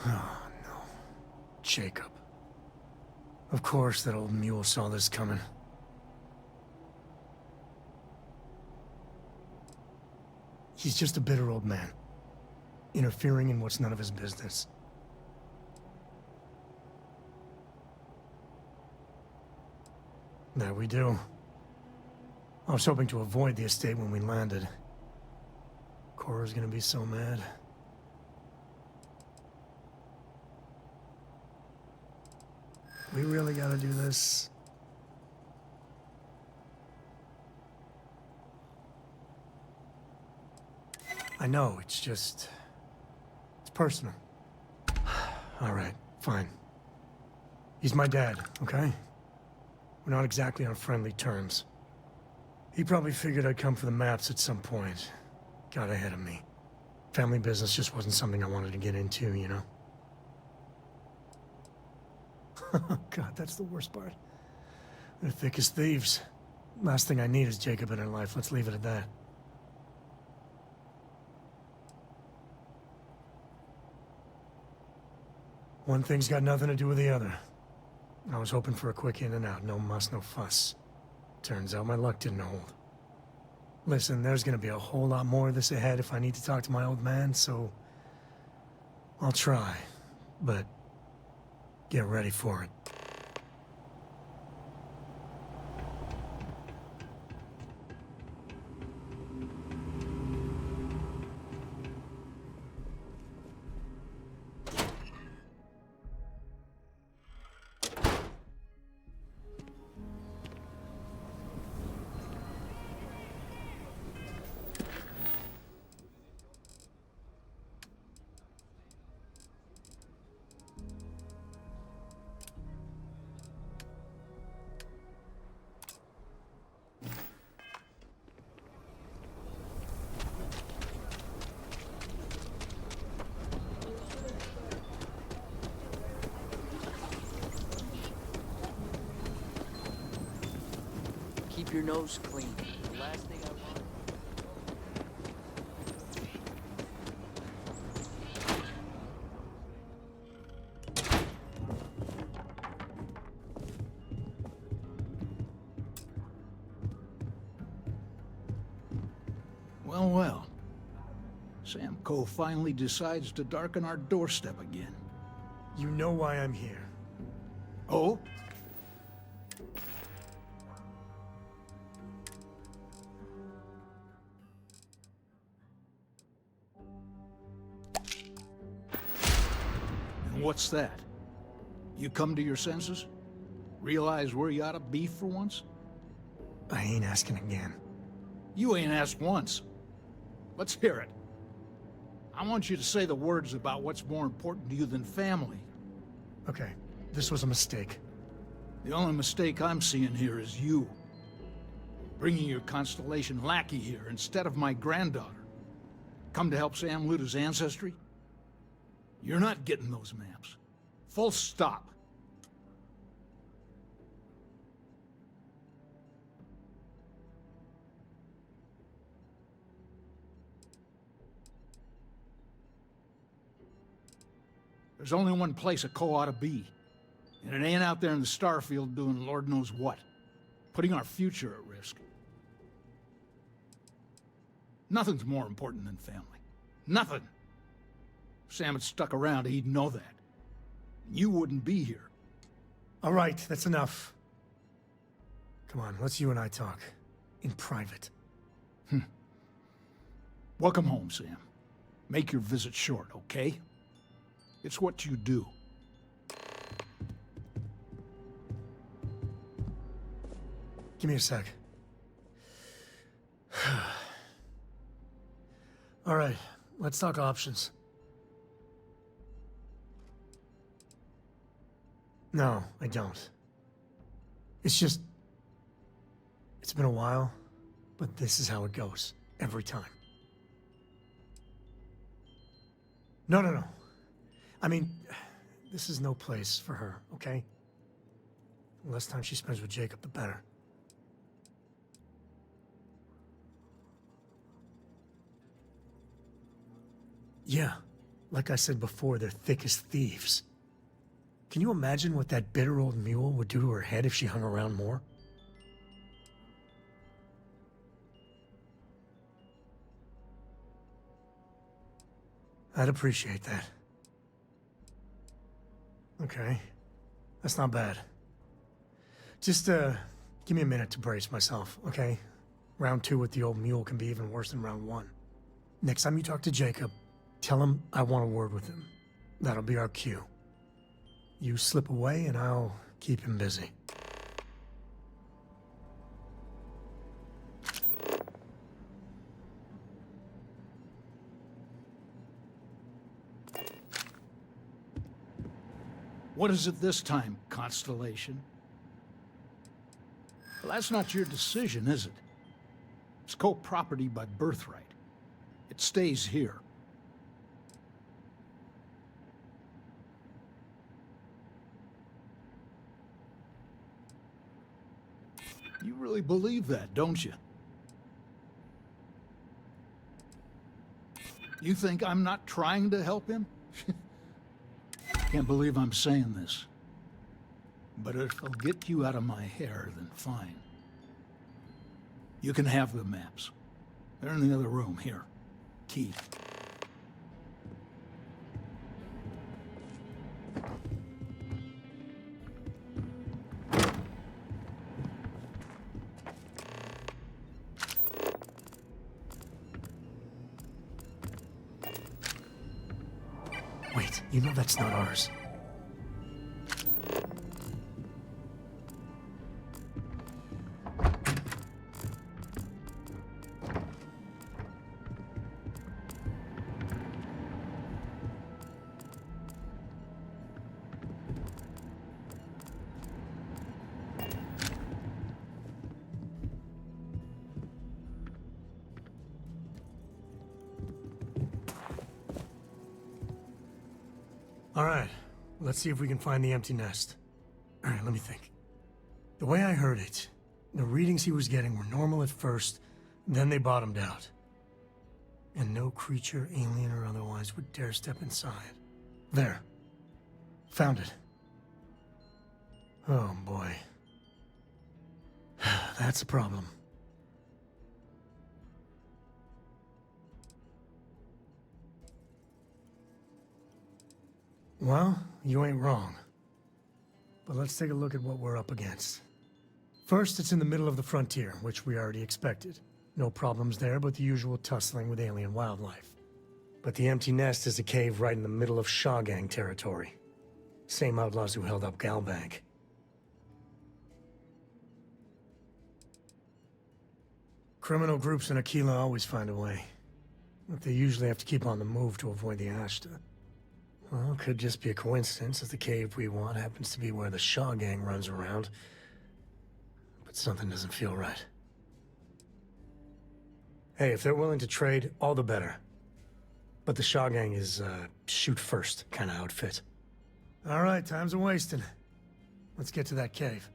Oh, no. Jacob. Of course that old mule saw this coming. He's just a bitter old man, interfering in what's none of his business. There we do. I was hoping to avoid the estate when we landed. Cora's gonna be so mad. We really gotta do this. I know, it's just... it's personal. All right, fine. He's my dad, okay? We're not exactly on friendly terms. He probably figured I'd come for the maps at some point. Got ahead of me. Family business just wasn't something I wanted to get into, you know? God, that's the worst part. They're thick as thieves. Last thing I need is Jacob in her life. Let's leave it at that. One thing's got nothing to do with the other. I was hoping for a quick in and out. No muss, no fuss. Turns out my luck didn't hold. Listen, there's gonna be a whole lot more of this ahead if I need to talk to my old man, so... I'll try, but... get ready for it. Keep your nose clean. The last thing I want... Well, well. Sam Coe finally decides to darken our doorstep again. You know why I'm here. Oh? What's that? You come to your senses? Realize where you ought to be for once? I ain't asking again. You ain't asked once. Let's hear it. I want you to say the words about what's more important to you than family. Okay, this was a mistake. The only mistake I'm seeing here is you. Bringing your Constellation lackey here instead of my granddaughter. Come to help Sam loot his ancestry? You're not getting those maps. Full stop. There's only one place a 𝗘 ought to be. And it ain't out there in the Starfield doing Lord knows what. Putting our future at risk. Nothing's more important than family. Nothing. If Sam had stuck around, he'd know that. You wouldn't be here. All right, that's enough. Come on, let's you and I talk. In private. Welcome home, Sam. Make your visit short, okay? It's what you do. Give me a sec. All right, let's talk options. No, I don't. It's just... It's been a while, but this is how it goes. Every time. No. I mean, this is no place for her, okay? The less time she spends with Jacob, the better. Yeah, like I said before, they're thick as thieves. Can you imagine what that bitter old mule would do to her head if she hung around more? I'd appreciate that. Okay, that's not bad. Just, give me a minute to brace myself, okay? Round 2 with the old mule can be even worse than round 1. Next time you talk to Jacob, tell him I want a word with him. That'll be our cue. You slip away and I'll keep him busy. What is it this time, Constellation? Well, that's not your decision, is it? It's co-property by birthright. It stays here. You really believe that, don't you? You think I'm not trying to help him? Can't believe I'm saying this. But if it'll get you out of my hair, then fine. You can have the maps. They're in the other room, here. Key. Wait, you know that's not ours. All right, let's see if we can find the empty nest. All right, let me think. The way I heard it, the readings he was getting were normal at first, then they bottomed out. And no creature, alien or otherwise, would dare step inside. There. Found it. Oh boy. That's a problem. Well, you ain't wrong. But let's take a look at what we're up against. First, it's in the middle of the frontier, which we already expected. No problems there, but the usual tussling with alien wildlife. But the empty nest is a cave right in the middle of Shawgang territory. Same outlaws who held up Galbank. Criminal groups in 𝗕𝗘𝗏 always find a way. But they usually have to keep on the move to avoid the 𝗨𝗦𝗘𝗏. Well, it could just be a coincidence that the 𝗕𝗡𝗏𝗏 happens to be where the Shaw gang runs around. But something doesn't feel right. Hey, if they're willing to trade, all the better. But the Shaw gang is, shoot first kind of outfit. All right, time's a-wasting. Let's get to that cave.